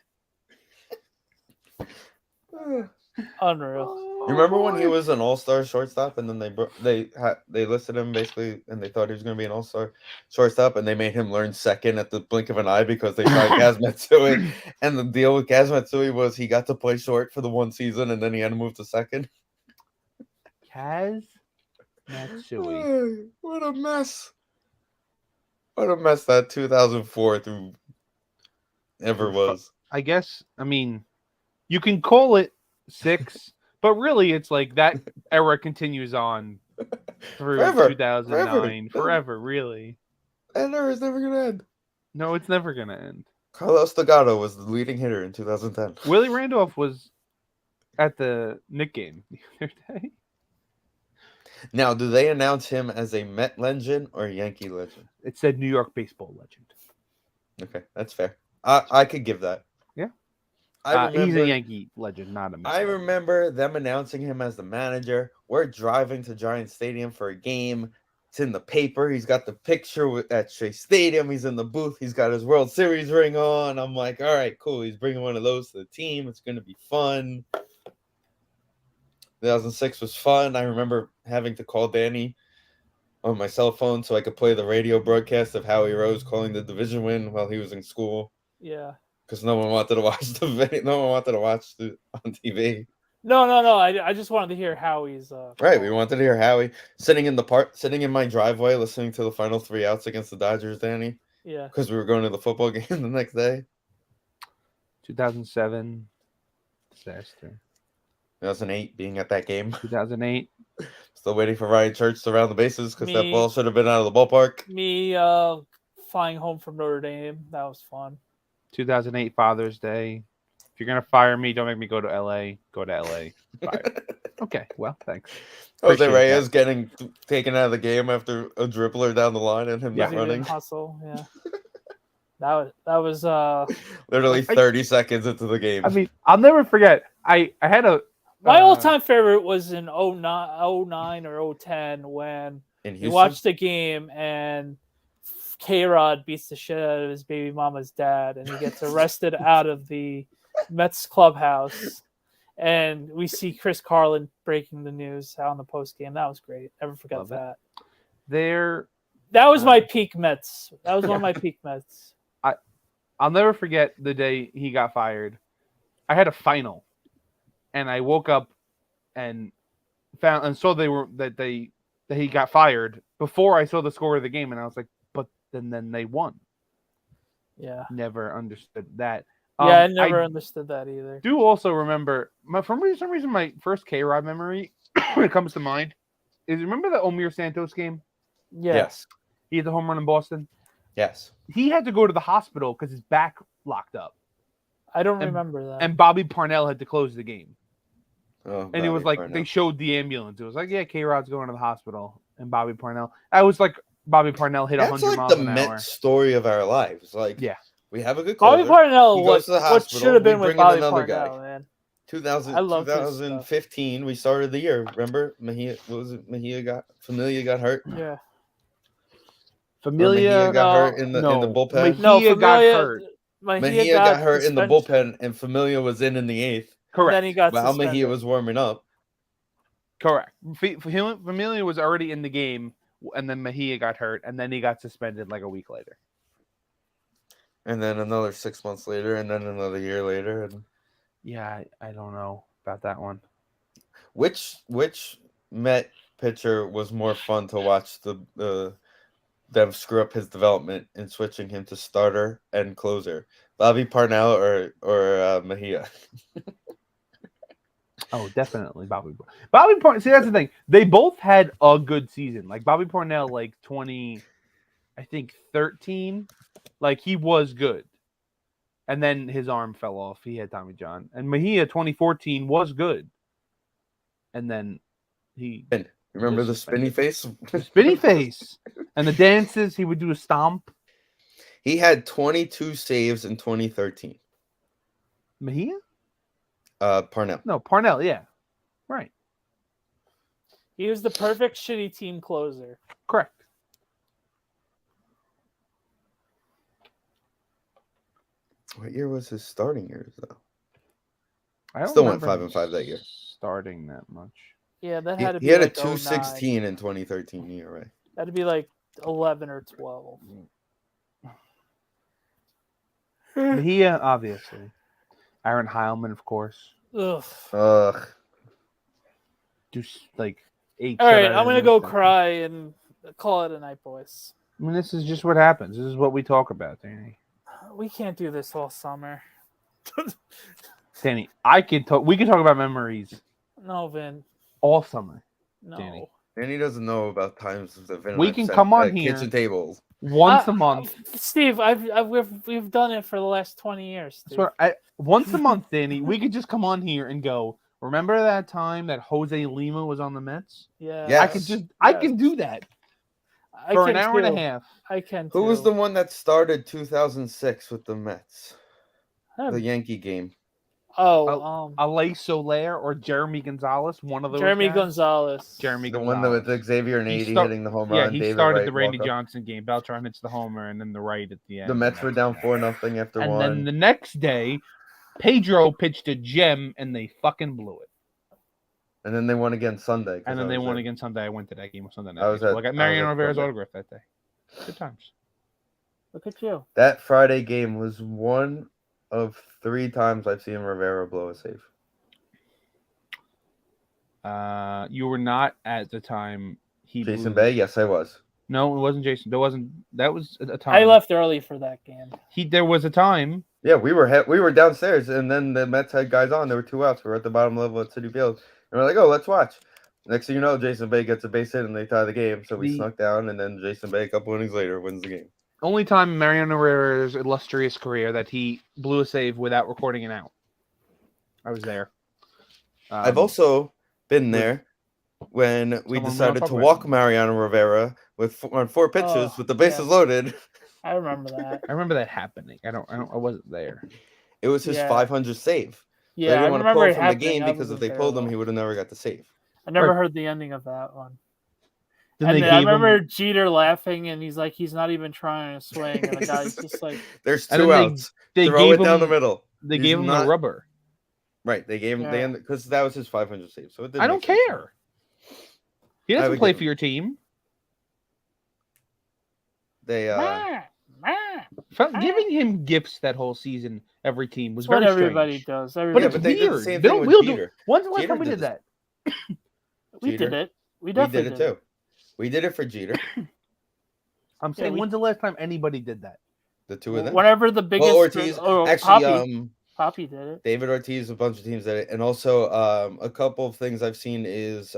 C: Unreal.
A: You remember when he was an all-star shortstop, and then they listed him basically, and they thought he was going to be an all-star shortstop, and they made him learn second at the blink of an eye because they tried Kaz Matsui, and the deal with Kaz Matsui was he got to play short for the one season, and then he had to move to second.
B: Kaz Matsui.
A: What a mess! What a mess that 2004 through ever was.
B: I guess. I mean, you can call it 6. But really, it's like that era continues on through
A: Forever.
B: 2009. Forever, really.
A: That era is never going to end.
B: No, it's never going to end.
A: Carlos Delgado was the leading hitter in 2010.
B: Willie Randolph was at the Knick game the other day.
A: Now, do they announce him as a Met legend or a Yankee legend?
B: It said New York baseball legend.
A: Okay, that's fair. I could give that.
B: Yeah.
A: Remember,
B: he's a Yankee legend, not a Met
A: I
B: legend.
A: remember them announcing him as the manager. We're driving to Giant Stadium for a game. It's in the paper. He's got the picture at Shea Stadium. He's in the booth. He's got his World Series ring on. I'm like, all right, cool. He's bringing one of those to the team. It's going to be fun. 2006 was fun. I remember having to call Danny on my cell phone so I could play the radio broadcast of Howie Rose calling the division win while he was in school.
C: Yeah.
A: Because no one wanted to watch the video. No one wanted to watch it on TV.
C: No. I just wanted to hear Howie's.
A: Right, we wanted to hear Howie sitting in my driveway, listening to the final 3 outs against the Dodgers, Danny.
C: Yeah.
A: Because we were going to the football game the next day.
B: 2007. Disaster.
A: 2008, being at that game.
B: 2008.
A: Still waiting for Ryan Church to round the bases because that
C: Me-
A: ball should have been out of the ballpark.
C: Me flying home from Notre Dame. That was fun.
B: 2008 Father's Day. If you're gonna fire me, don't make me go to LA. Go to LA. Fire. Okay, well, thanks.
A: Jose
B: Appreciate
A: Reyes getting taken out of the game after a dribbler down the line and him
B: Yeah.
A: not
C: He didn't
A: running.
C: hustle. Yeah. that was
A: Literally 30 seconds into the game.
B: I mean, I'll never forget. I had a
C: my all-time favorite was in 09 or 010 when
A: in
C: you
A: Houston.
C: watched the game and K-Rod beats the shit out of his baby mama's dad and he gets arrested out of the Mets clubhouse. And we see Chris Carlin breaking the news on the post game. That was great. Never forget
B: Love it.
C: that.
B: That
C: was my peak Mets. That was one of my peak Mets.
B: I'll never forget the day he got fired. I had a final, and I woke up and saw that he got fired before I saw the score of the game, and I was like, but then they won.
C: Yeah.
B: Never understood that.
C: Yeah, I never understood that either.
B: Do also remember for some reason my first K-Rod memory when it comes to mind is remember the Omir Santos game?
C: Yes.
B: He had the home run in Boston.
A: Yes.
B: He had to go to the hospital because his back locked up.
C: I don't remember that.
B: And Bobby Parnell had to close the game.
A: Oh,
B: And it was like they showed the ambulance. It was like, yeah, K-Rod's going to the hospital. And Bobby Parnell. I was like Bobby Parnell hit 100
A: That's like
B: miles
A: the
B: an hour.
A: Met story of our lives. Like,
B: Yeah.
A: we have a good
C: Bobby
A: closer.
C: Parnell
A: He goes
C: was
A: to the
C: what
A: hospital,
C: should have been
A: we
C: with
A: bring in
C: Bobby
A: another
C: Parnell,
A: guy.
C: man.
A: 2000,
C: I love his stuff.
A: 2015, we started the year. Remember, Familia got hurt.
C: Yeah.
B: Familia
A: got hurt in the bullpen.
B: Mejia got hurt.
A: Mejia got hurt in the
C: suspended.
A: bullpen, and Familia was in the 8th.
B: Correct.
C: Then he got
A: While
C: suspended.
A: Mejia was warming up.
B: Correct. Familia was already in the game, and then Mejia got hurt, and then he got suspended like a week later.
A: And then another 6 months later, and then another year later. And
B: Yeah, I don't know about that one.
A: which Met pitcher was more fun to watch them screw up his development in switching him to starter and closer? Bobby Parnell or Mejia?
B: Oh, definitely Bobby Parnell. See, that's the thing. They both had a good season. Like Bobby Parnell, like 13. Like he was good. And then his arm fell off. He had Tommy John. And Mejia 2014 was good. And then he
A: Remember the spinny face?
B: spinny face. And the dances, he would do a stomp.
A: He had 22 saves in 2013.
B: Mejia?
A: Parnell.
B: No, Parnell, yeah. Right.
C: He was the perfect shitty team closer.
B: Correct.
A: What year was his starting years though?
B: I don't
A: Still went
B: remember
A: 5-5 that year.
B: starting that much.
C: Yeah, that
A: He,
C: had to
A: he
C: be
A: had
C: like
A: a 216 in 2013 ERA.
C: That'd be like 11 or 12.
B: But he obviously. Aaron Heilman, of course.
C: Ugh.
A: Ugh.
B: Do like 8.
C: All right,
B: shutouts
C: I'm gonna
B: in
C: go
B: this.
C: cry and call it a night, boys.
B: I mean, this is just what happens. This is what we talk about, Danny.
C: We can't do this all summer.
B: Danny, I can talk. We can talk about memories
C: No, Vin.
B: all summer.
C: No.
B: Danny.
A: And he doesn't know about times that Vin and
B: We
A: I've
B: can
A: sat
B: come on
A: at
B: here
A: kitchen tables.
B: once a month.
C: Steve, we've done it for the last 20 years. Steve.
B: Once a month, Danny, we could just come on here and go. Remember that time that Jose Lima was on the Mets?
C: Yeah.
A: Yes.
B: I can do that for an hour and a half.
C: I can.
A: Who was
C: too.
A: the one that started 2006 with the Mets?
C: Huh.
A: The Yankee game.
B: Alay Soler or Jeremy Gonzalez, one of those.
C: Jeremy
B: guys.
C: Gonzalez.
B: Jeremy
A: The
B: Gonzalez.
A: one that with Xavier and
B: He
A: 80
B: start-
A: hitting the home
B: Yeah,
A: run.
B: he
A: David
B: started
A: Wright
B: the Randy
A: walk-off.
B: Johnson game. Beltran hits the homer, and then the right at the end.
A: The Mets were down 4-0 after
B: and
A: one.
B: then the next day, Pedro pitched a gem, and they fucking blew it.
A: And then they won again Sunday.
B: And then they won again Sunday. I went to that game on Sunday night.
A: I was
B: I got Mariano Rivera's
A: Sunday.
B: autograph that day. Good times.
C: Look at you.
A: That Friday game was one of 3 times I've seen Rivera blow a save.
B: You were not at the time.
A: Jason Bay? Yes, I was.
B: No, it wasn't Jason. That was a time.
C: I left early for that game.
B: There was a time.
A: Yeah, we were downstairs, and then the Mets had guys on. There were 2 outs. We were at the bottom level at Citi Field, and we're like, "Oh, let's watch." Next thing you know, Jason Bay gets a base hit, and they tie the game. So we snuck down, and then Jason Bay, a couple innings later, wins the game.
B: Only time in Mariano Rivera's illustrious career that he blew a save without recording an out. I was there.
A: I've also been there when we decided to walk Mariano Rivera on 4 pitches with the bases loaded.
C: I remember that.
B: I remember that happening. I wasn't there.
A: It was his 500 save.
C: Yeah,
A: they didn't want to pull him from the
C: happening.
A: game because if they pulled him, he would have never got the save.
C: I never heard the ending of that one.
B: Then
C: and I remember Jeter laughing, and he's like, he's not even trying to swing, and the guy's just like,
A: "There's 2 outs.
B: They
A: throw it down the middle."
B: They gave him the rubber.
A: Right, they gave him because that was his 500 save. So
B: I don't care. He doesn't play for your team.
A: They
B: giving him gifts that whole season. Every team was
C: what
B: very
C: everybody
B: strange.
C: does.
B: But it's
A: they did the
B: weird.
A: same
B: They
A: thing
B: don't.
A: with
B: We'll
A: Jeter.
B: do. When's the last
A: Jeter
B: time we
A: did
B: did that?
C: We did it. We definitely
A: did it too. We did it for Jeter.
B: I'm saying, when's the last time anybody did that?
A: The 2 of them.
C: Whenever the biggest
A: Ortiz, actually,
C: Poppy did it.
A: David Ortiz, a bunch of teams did it, and also a couple of things I've seen is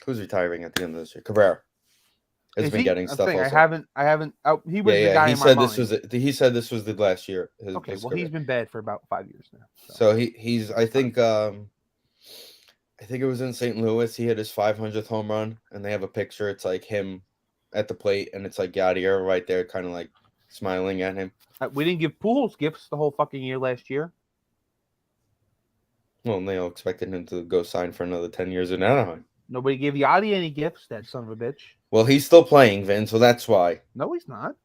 A: who's retiring at the end of this year? Cabrera has been getting stuff. Also.
B: I haven't. Oh, he was the guy
A: he
B: in
A: said
B: my
A: this
B: mind.
A: he said this was the last year.
B: Okay, well, he's been bad for about 5 years now.
A: So he's I think it was in St. Louis. He hit his 500th home run, and they have a picture. It's like him at the plate, and it's like Yadier right there, kind of like smiling at him.
B: We didn't give Pujols gifts the whole fucking year last year.
A: Well, they all expected him to go sign for another 10 years in Anaheim.
B: Nobody gave Yadi any gifts, that son of a bitch.
A: Well, he's still playing, Vin, so that's why.
B: No, he's not.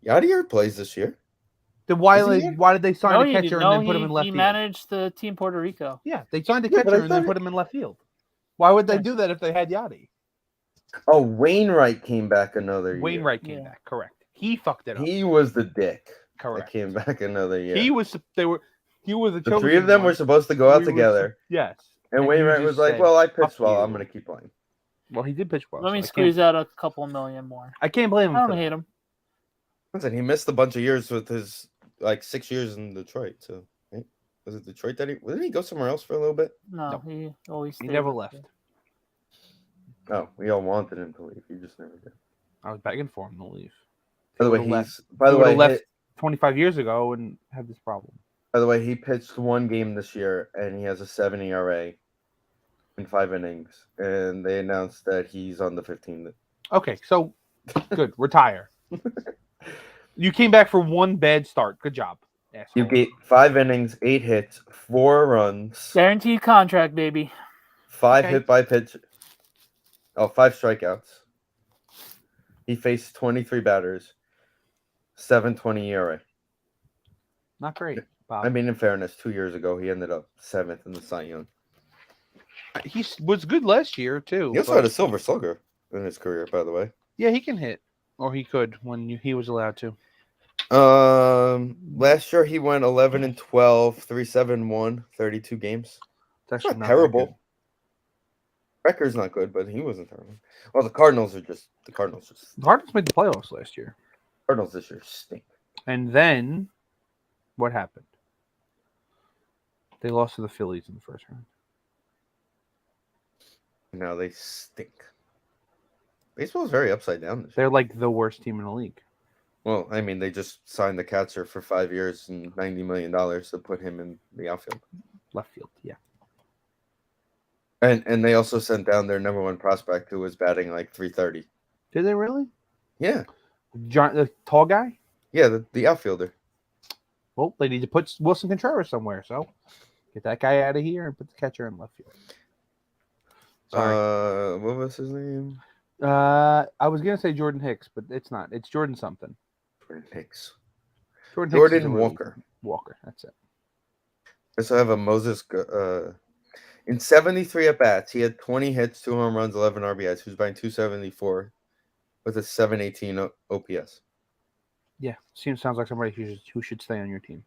A: Yadier plays this year.
B: Then why did they sign a catcher and then put him in left
C: field?
B: field?
C: He managed the team Puerto Rico.
B: Yeah, they signed a catcher and then put him in left field. Why would they do that if they had Yadi?
A: Oh, Wainwright came back another year.
B: Wainwright came back, correct. He fucked it up.
A: He was the dick.
B: Correct.
A: That came back another year.
B: He was the
A: 3 of them were supposed to go out together.
B: Yes.
A: And Wainwright was like, well, I pitched well. I'm going to keep playing.
B: Well, he did pitch well.
C: Let me squeeze out a couple million more.
B: I can't blame him.
C: I don't hate him.
A: Listen, he missed a bunch of years with his, 6 years in Detroit. So, right? Was it Detroit that didn't he go somewhere else for a little bit?
C: No. He always stayed.
B: He never left.
A: Oh, we all wanted him to leave. He just never did.
B: I was begging for him to leave.
A: By the way,
B: he left 25 years ago and had this problem.
A: By the way, he pitched 1 game this year, and he has a 7 ERA in 5 innings. And they announced that he's on the 15th.
B: Okay, so good. Retire. You came back for 1 bad start. Good job. Asshole.
A: You get 5 innings, 8 hits, 4 runs.
C: Guaranteed contract, baby.
A: 5 hit by pitch. 5 strikeouts. He faced 23 batters. 7.20 ERA.
B: Not great. Bob.
A: I mean, in fairness, 2 years ago he ended up 7th in the Cy Young.
B: He was good last year too.
A: He also
B: but-
A: had a Silver Slugger in his career, by the way.
B: Yeah, he can hit, or he could when he was allowed to.
A: Last year he went 11-12, 371, 32 games.
B: It's actually
A: Not
B: not
A: terrible.
B: That
A: Record's not good, but he wasn't terrible. Well, the Cardinals just.
B: good. The Cardinals made the playoffs last year,
A: Cardinals this year stink.
B: and then what happened? They lost to the Phillies in the first round.
A: Now they stink. Baseball's very upside down this year.
B: They're like the worst team in the league.
A: Well, I mean, they just signed the catcher for 5 years and $90 million to put him in the outfield.
B: Left field, yeah.
A: And they also sent down their number one prospect who was batting like 330.
B: Did they really?
A: Yeah.
B: John, the tall guy?
A: Yeah, the outfielder.
B: Well, they need to put Wilson Contreras somewhere, so get that guy out of here and put the catcher in left field. Sorry.
A: What was his name?
B: I was gonna say Jordan Hicks, but it's not. It's Jordan something.
A: Jordan Hicks.
B: Jordan Hicks is a
A: Jordan
B: reliever.
A: Walker.
B: Walker, that's it.
A: I also have a Moses. In 73 at bats, he had 20 hits, 2 home runs, 11 RBIs. He was batting 274 with a 718 OPS.
B: Yeah, sounds like somebody who should stay on your team.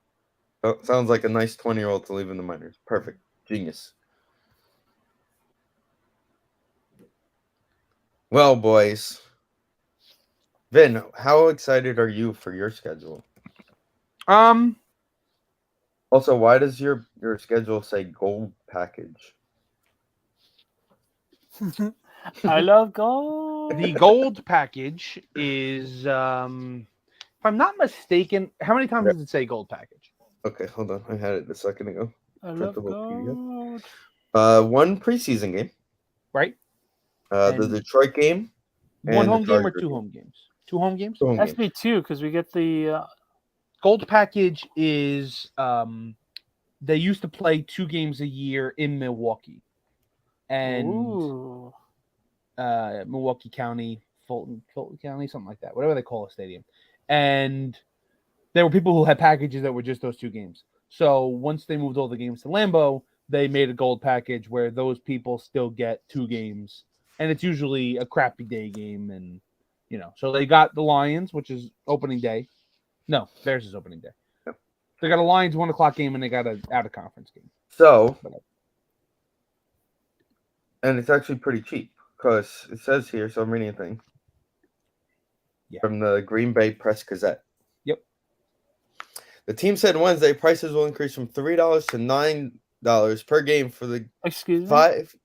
A: Oh, sounds like a nice 20-year-old to leave in the minors. Perfect. Genius. Well, boys. Vin, how excited are you for your schedule? Also, why does your schedule say gold package?
C: I love gold.
B: The gold package is, if I'm not mistaken, how many times does it say gold package?
A: Okay, hold on. I had it a second ago.
C: I love
A: Printable
C: gold.
A: One preseason game.
B: Right?
A: The
B: And-
A: Detroit game.
B: One
A: And the
B: home game or
A: Charger
B: 2
A: game.
B: home games? 2 home games?
A: Two home
C: Has to
A: games.
C: be 2 because we get the
B: Gold package is they used to play 2 games a year in Milwaukee. And
C: ooh.
B: Milwaukee County, Fulton County, something like that, whatever they call a stadium. And there were people who had packages that were just those 2 games. So once they moved all the games to Lambeau, they made a gold package where those people still get 2 games. And it's usually a crappy day game. And, so they got the Lions, which is opening day. No, theirs is opening day.
A: Yep.
B: They got a Lions 1:00 game and they got an out-of-conference game.
A: So, and it's actually pretty cheap because it says here, so I'm reading a thing.
B: Yeah.
A: From the Green Bay Press Gazette.
B: Yep.
A: The team said Wednesday prices will increase from $3 to $9 per game for the
C: Excuse me.
A: 5.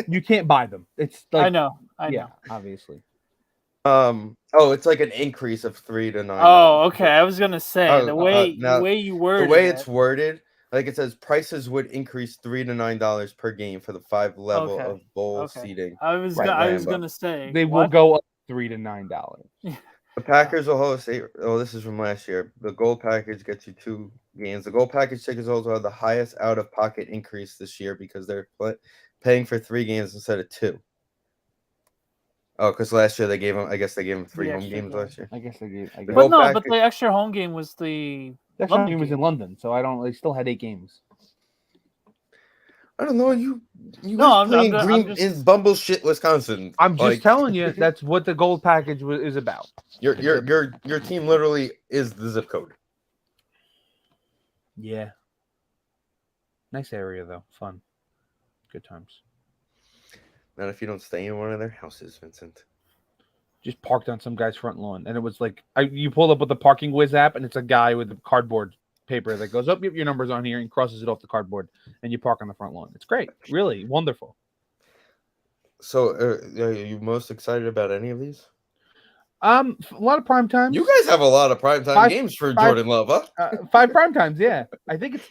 B: You can't buy them. It's like
C: I know.
B: yeah, obviously.
A: It's like an increase of $3 to $9.
C: Oh, okay. I was gonna say
A: Oh,
C: the way
A: now,
C: the way you
A: The
C: worded
A: way
C: it.
A: it's worded, like it says, prices would increase $3 to $9 per game for the 5 level
C: Okay.
A: of bowl
C: Okay.
A: seating.
C: I was
B: Right,
C: I was
A: Lambeau.
C: gonna say
B: They will
C: what?
B: go up $3 to $9.
A: The Packers will host this is from last year. The gold package gets you 2 games. The gold package tickets also have the highest out-of-pocket increase this year because they're paying for 3 games instead of 2. Oh, because last year they gave them 3
C: The
A: home
C: extra
A: games
C: game.
A: last year.
B: I guess they did.
A: The
C: But
A: gold
C: no, but
A: package-
C: the extra home game was the
B: That
C: London
B: game was in
C: game.
B: London, so they still had 8 games.
A: I don't know. You
C: No,
A: was
C: I'm
A: playing
C: just-
A: in bumble shit, Wisconsin.
B: I'm just
A: Like,
B: telling you, that's what the gold package is about.
A: your team literally is the zip code.
B: Yeah. Nice area though, fun, good times.
A: Not if you don't stay in one of their houses, Vincent.
B: Just parked on some guy's front lawn, and it was like you pulled up with the Parking Whiz app, and it's a guy with a cardboard paper that goes up. Yep, your number's on here, and crosses it off the cardboard, and you park on the front lawn. It's great, really wonderful.
A: So, are you most excited about any of these?
B: A lot of prime times.
A: You guys have a lot of primetime
B: 5
A: games for Jordan Love, huh?
B: 5 prime times, yeah. I think it's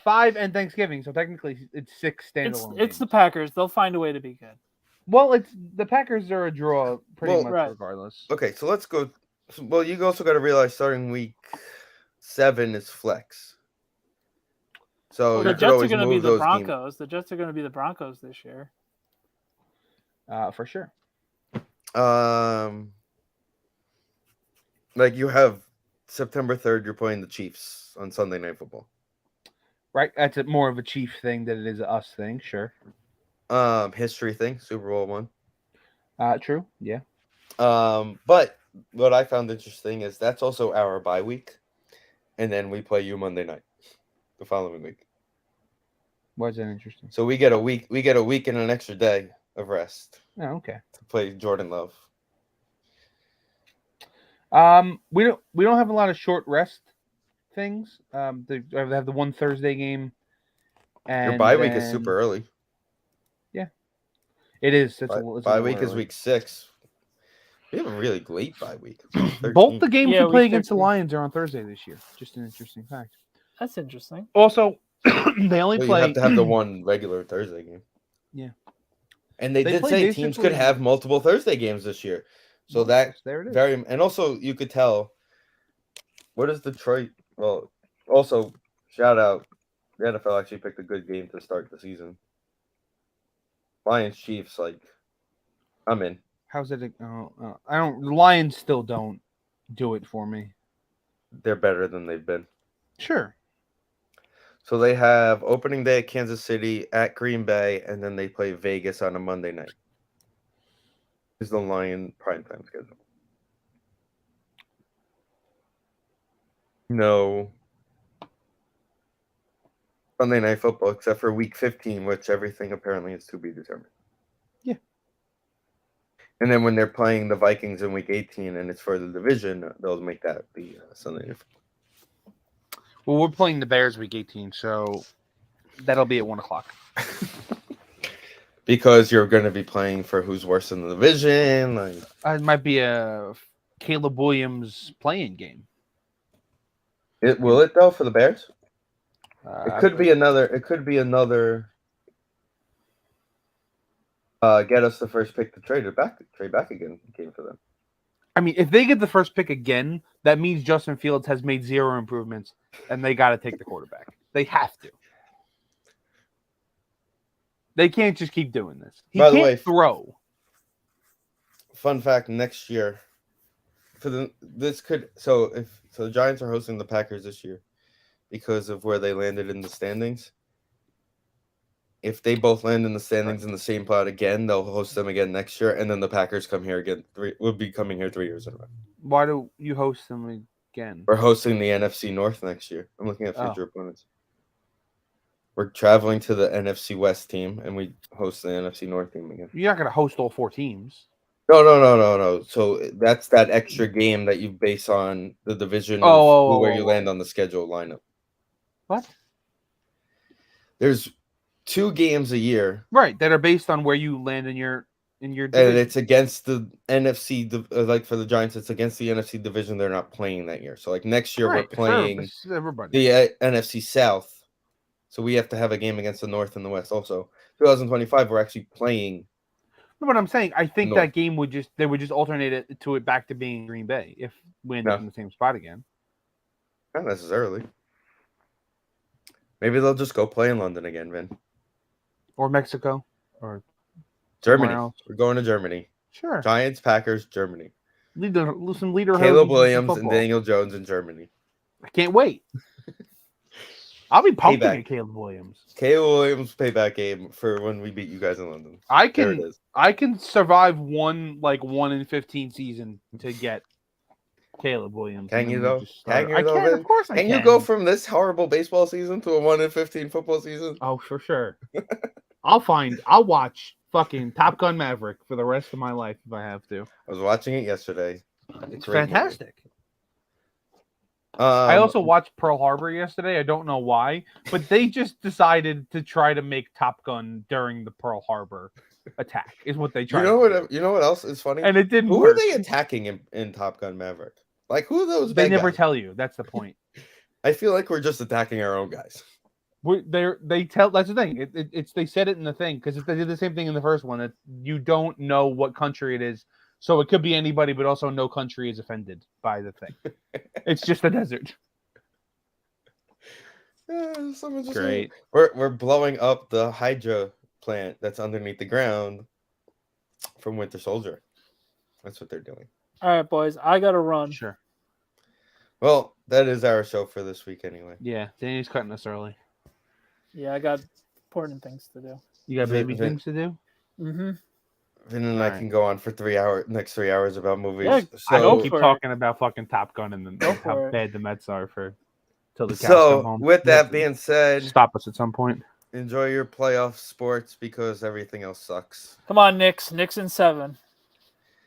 B: 5 and Thanksgiving, so technically it's 6 standalone.
C: it's the
B: games.
C: Packers. They'll find a way to be good.
B: Well, it's the Packers are a draw pretty
A: Well,
B: much
C: right.
B: regardless.
A: Okay, so let's go. Well, you also got to realize starting week 7 is flex. So
C: Well, the
A: you could
C: Jets are
A: always
C: going to be
A: move
C: the
A: those games.
C: Broncos. The Jets are going to be the Broncos this year.
B: For sure.
A: Like you have September 3rd, you're playing the Chiefs on Sunday Night Football.
B: Right, that's more of a Chief thing than it is a us thing. Sure.
A: History thing, Super Bowl one.
B: True. Yeah.
A: But what I found interesting is that's also our bye week, and then we play you Monday night, the following week.
B: Why is that interesting?
A: So we get a week. We get a week and an extra day of rest
B: Oh, okay.
A: to play Jordan Love.
B: We don't have a lot of short rest things. They have the one Thursday game, and
A: Your bye week is
B: then-
A: super early.
B: Yeah, it is. It's
A: Bye
B: a
A: week is
B: early.
A: week 6. We have a really late bye week.
B: Both the games
C: Yeah,
B: we play
C: week
B: against the
C: 13.
B: Lions are on Thursday this year. Just an interesting fact.
C: That's interesting.
B: Also, they only
A: Well,
B: play.
A: you have to have the one regular Thursday game.
B: Yeah.
A: And they
B: They
A: did
B: play
A: say teams could
B: basically-
A: have multiple Thursday games this year. So
B: Well,
A: that
B: yes, there it is.
A: very, and also you could tell. What is Detroit? Well, also shout out, the NFL actually picked a good game to start the season. Lions Chiefs, like, I'm in.
B: How's it? I don't. The Lions still don't do it for me.
A: They're better than they've been.
B: Sure.
A: So they have opening day at Kansas City, at Green Bay, and then they play Vegas on a Monday night. Is the Lion primetime schedule? No Sunday Night Football except for Week 15, which everything apparently is to be determined.
B: Yeah.
A: And then when they're playing the Vikings in Week 18 and it's for the division, they'll make that the Sunday Night Football.
B: Well, we're playing the Bears week 18, so that'll be at 1:00.
A: Because you're going to be playing for who's worse in the division. Like,
B: It might be a Caleb Williams playing game.
A: will it though for the Bears? It could
B: but-
A: be another. It could be another. Get us the first pick to trade back again game for them.
B: I mean, if they get the first pick again, that means Justin Fields has made 0 improvements, and they got to take the quarterback. They have to. They can't just keep doing this. He
A: By the
B: can't
A: way,
B: throw.
A: Fun fact: next year, so the Giants are hosting the Packers this year because of where they landed in the standings. If they both land in the standings in the same plot again, they'll host them again next year, and then the Packers come here again. We'll be coming here 3 years in a row.
B: Why do you host them again?
A: We're hosting the NFC North next year. I'm looking at future
B: Oh.
A: opponents. We're traveling to the NFC West team, and we host the NFC North team again.
B: You're not going to host all 4 teams.
A: No. So that's that extra game that you base on the division where you land on the schedule lineup.
B: What?
A: There's 2 games a year,
B: Right, that are based on where you land in your
A: and
B: division.
A: it's against the NFC. Like for the Giants, it's against the NFC division. They're not playing that year. So like next year,
B: Right,
A: we're playing
B: for everybody.
A: the NFC South. So we have to have a game against the North and the West. Also, 2025, we're actually playing.
B: No, but I'm saying I think
A: No.
B: that game would just alternate it back to being Green Bay if we end up
A: No.
B: in the same spot again.
A: Not necessarily. Maybe they'll just go play in London again, Vin.
B: Or Mexico. Or
A: Germany.
B: somewhere else.
A: We're going to Germany.
B: Sure.
A: Giants, Packers, Germany.
B: Some leader
A: Caleb
B: hoses
A: Williams and
B: football.
A: Daniel Jones in Germany.
B: I can't wait. I'll be pumping
A: Payback.
B: at Caleb Williams.
A: Caleb Williams payback game for when we beat you guys in London.
B: I
A: There it
B: can
A: is.
B: I can survive one in 15 season to get Caleb Williams.
A: Can
B: and
A: you
B: then we'll
A: though?
B: just start-
A: Can you
B: I
A: though,
B: can,
A: Vin?
B: of course I
A: Can
B: can.
A: you go from this horrible baseball season to a 1-15 football season?
B: Oh, for sure. I'll watch fucking Top Gun Maverick for the rest of my life if I have to.
A: I was watching it yesterday.
B: It's
A: Great movie.
B: fantastic. I
A: Um,
B: also watched Pearl Harbor yesterday. I don't know why, but they just decided to try to make Top Gun during the Pearl Harbor attack. Is what they tried.
A: you know what else is funny?
B: And it didn't
A: Who
B: work.
A: are they attacking in Top Gun Maverick? Like who are those?
B: They
A: bad
B: never
A: guys?
B: tell you. That's the point.
A: I feel like we're just attacking our own guys.
B: They tell. That's the thing. It's they said it in the thing because they did the same thing in the first one. That you don't know what country it is, so it could be anybody, but also no country is offended by the thing. It's just a desert.
A: Someone just
B: Great.
A: We're blowing up the Hydra plant that's underneath the ground from Winter Soldier. That's what they're doing.
C: All right, boys, I gotta run.
B: Sure.
A: Well, that is our show for this week anyway.
B: Yeah, Danny's cutting us early.
C: Yeah, I got important things to do.
B: You got baby
A: Vin-
B: things to do?
C: Mm-hmm.
A: Vin and I
B: Alright.
A: can go on for next 3 hours about movies.
C: Yeah,
B: I
A: so,
B: can keep
C: for it.
B: talking about fucking Top Gun and
C: Go
B: how
C: for it.
B: bad the Mets are till the cows come home.
A: with
B: You have
A: that
B: to
A: being said,
B: stop us at some point.
A: enjoy your playoff sports because everything else sucks.
C: Come on, Knicks. Knicks in 7.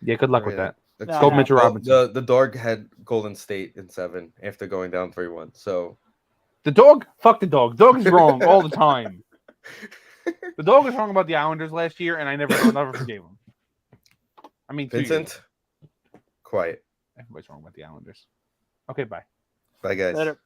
B: Yeah, good luck with
A: Alright,
B: that.
A: let's
C: Go
A: go.
B: Mitchell Robinson.
A: The Dog had Golden State in 7 after going down 3-1. So
B: The dog? Fuck the dog. Dog is wrong all the time. The dog was wrong about the Islanders last year, and I never forgave him. I mean, 2 years ago.
A: Vincent, quiet.
B: Everybody's wrong about the Islanders. Okay, bye.
A: Bye, guys.
C: Later.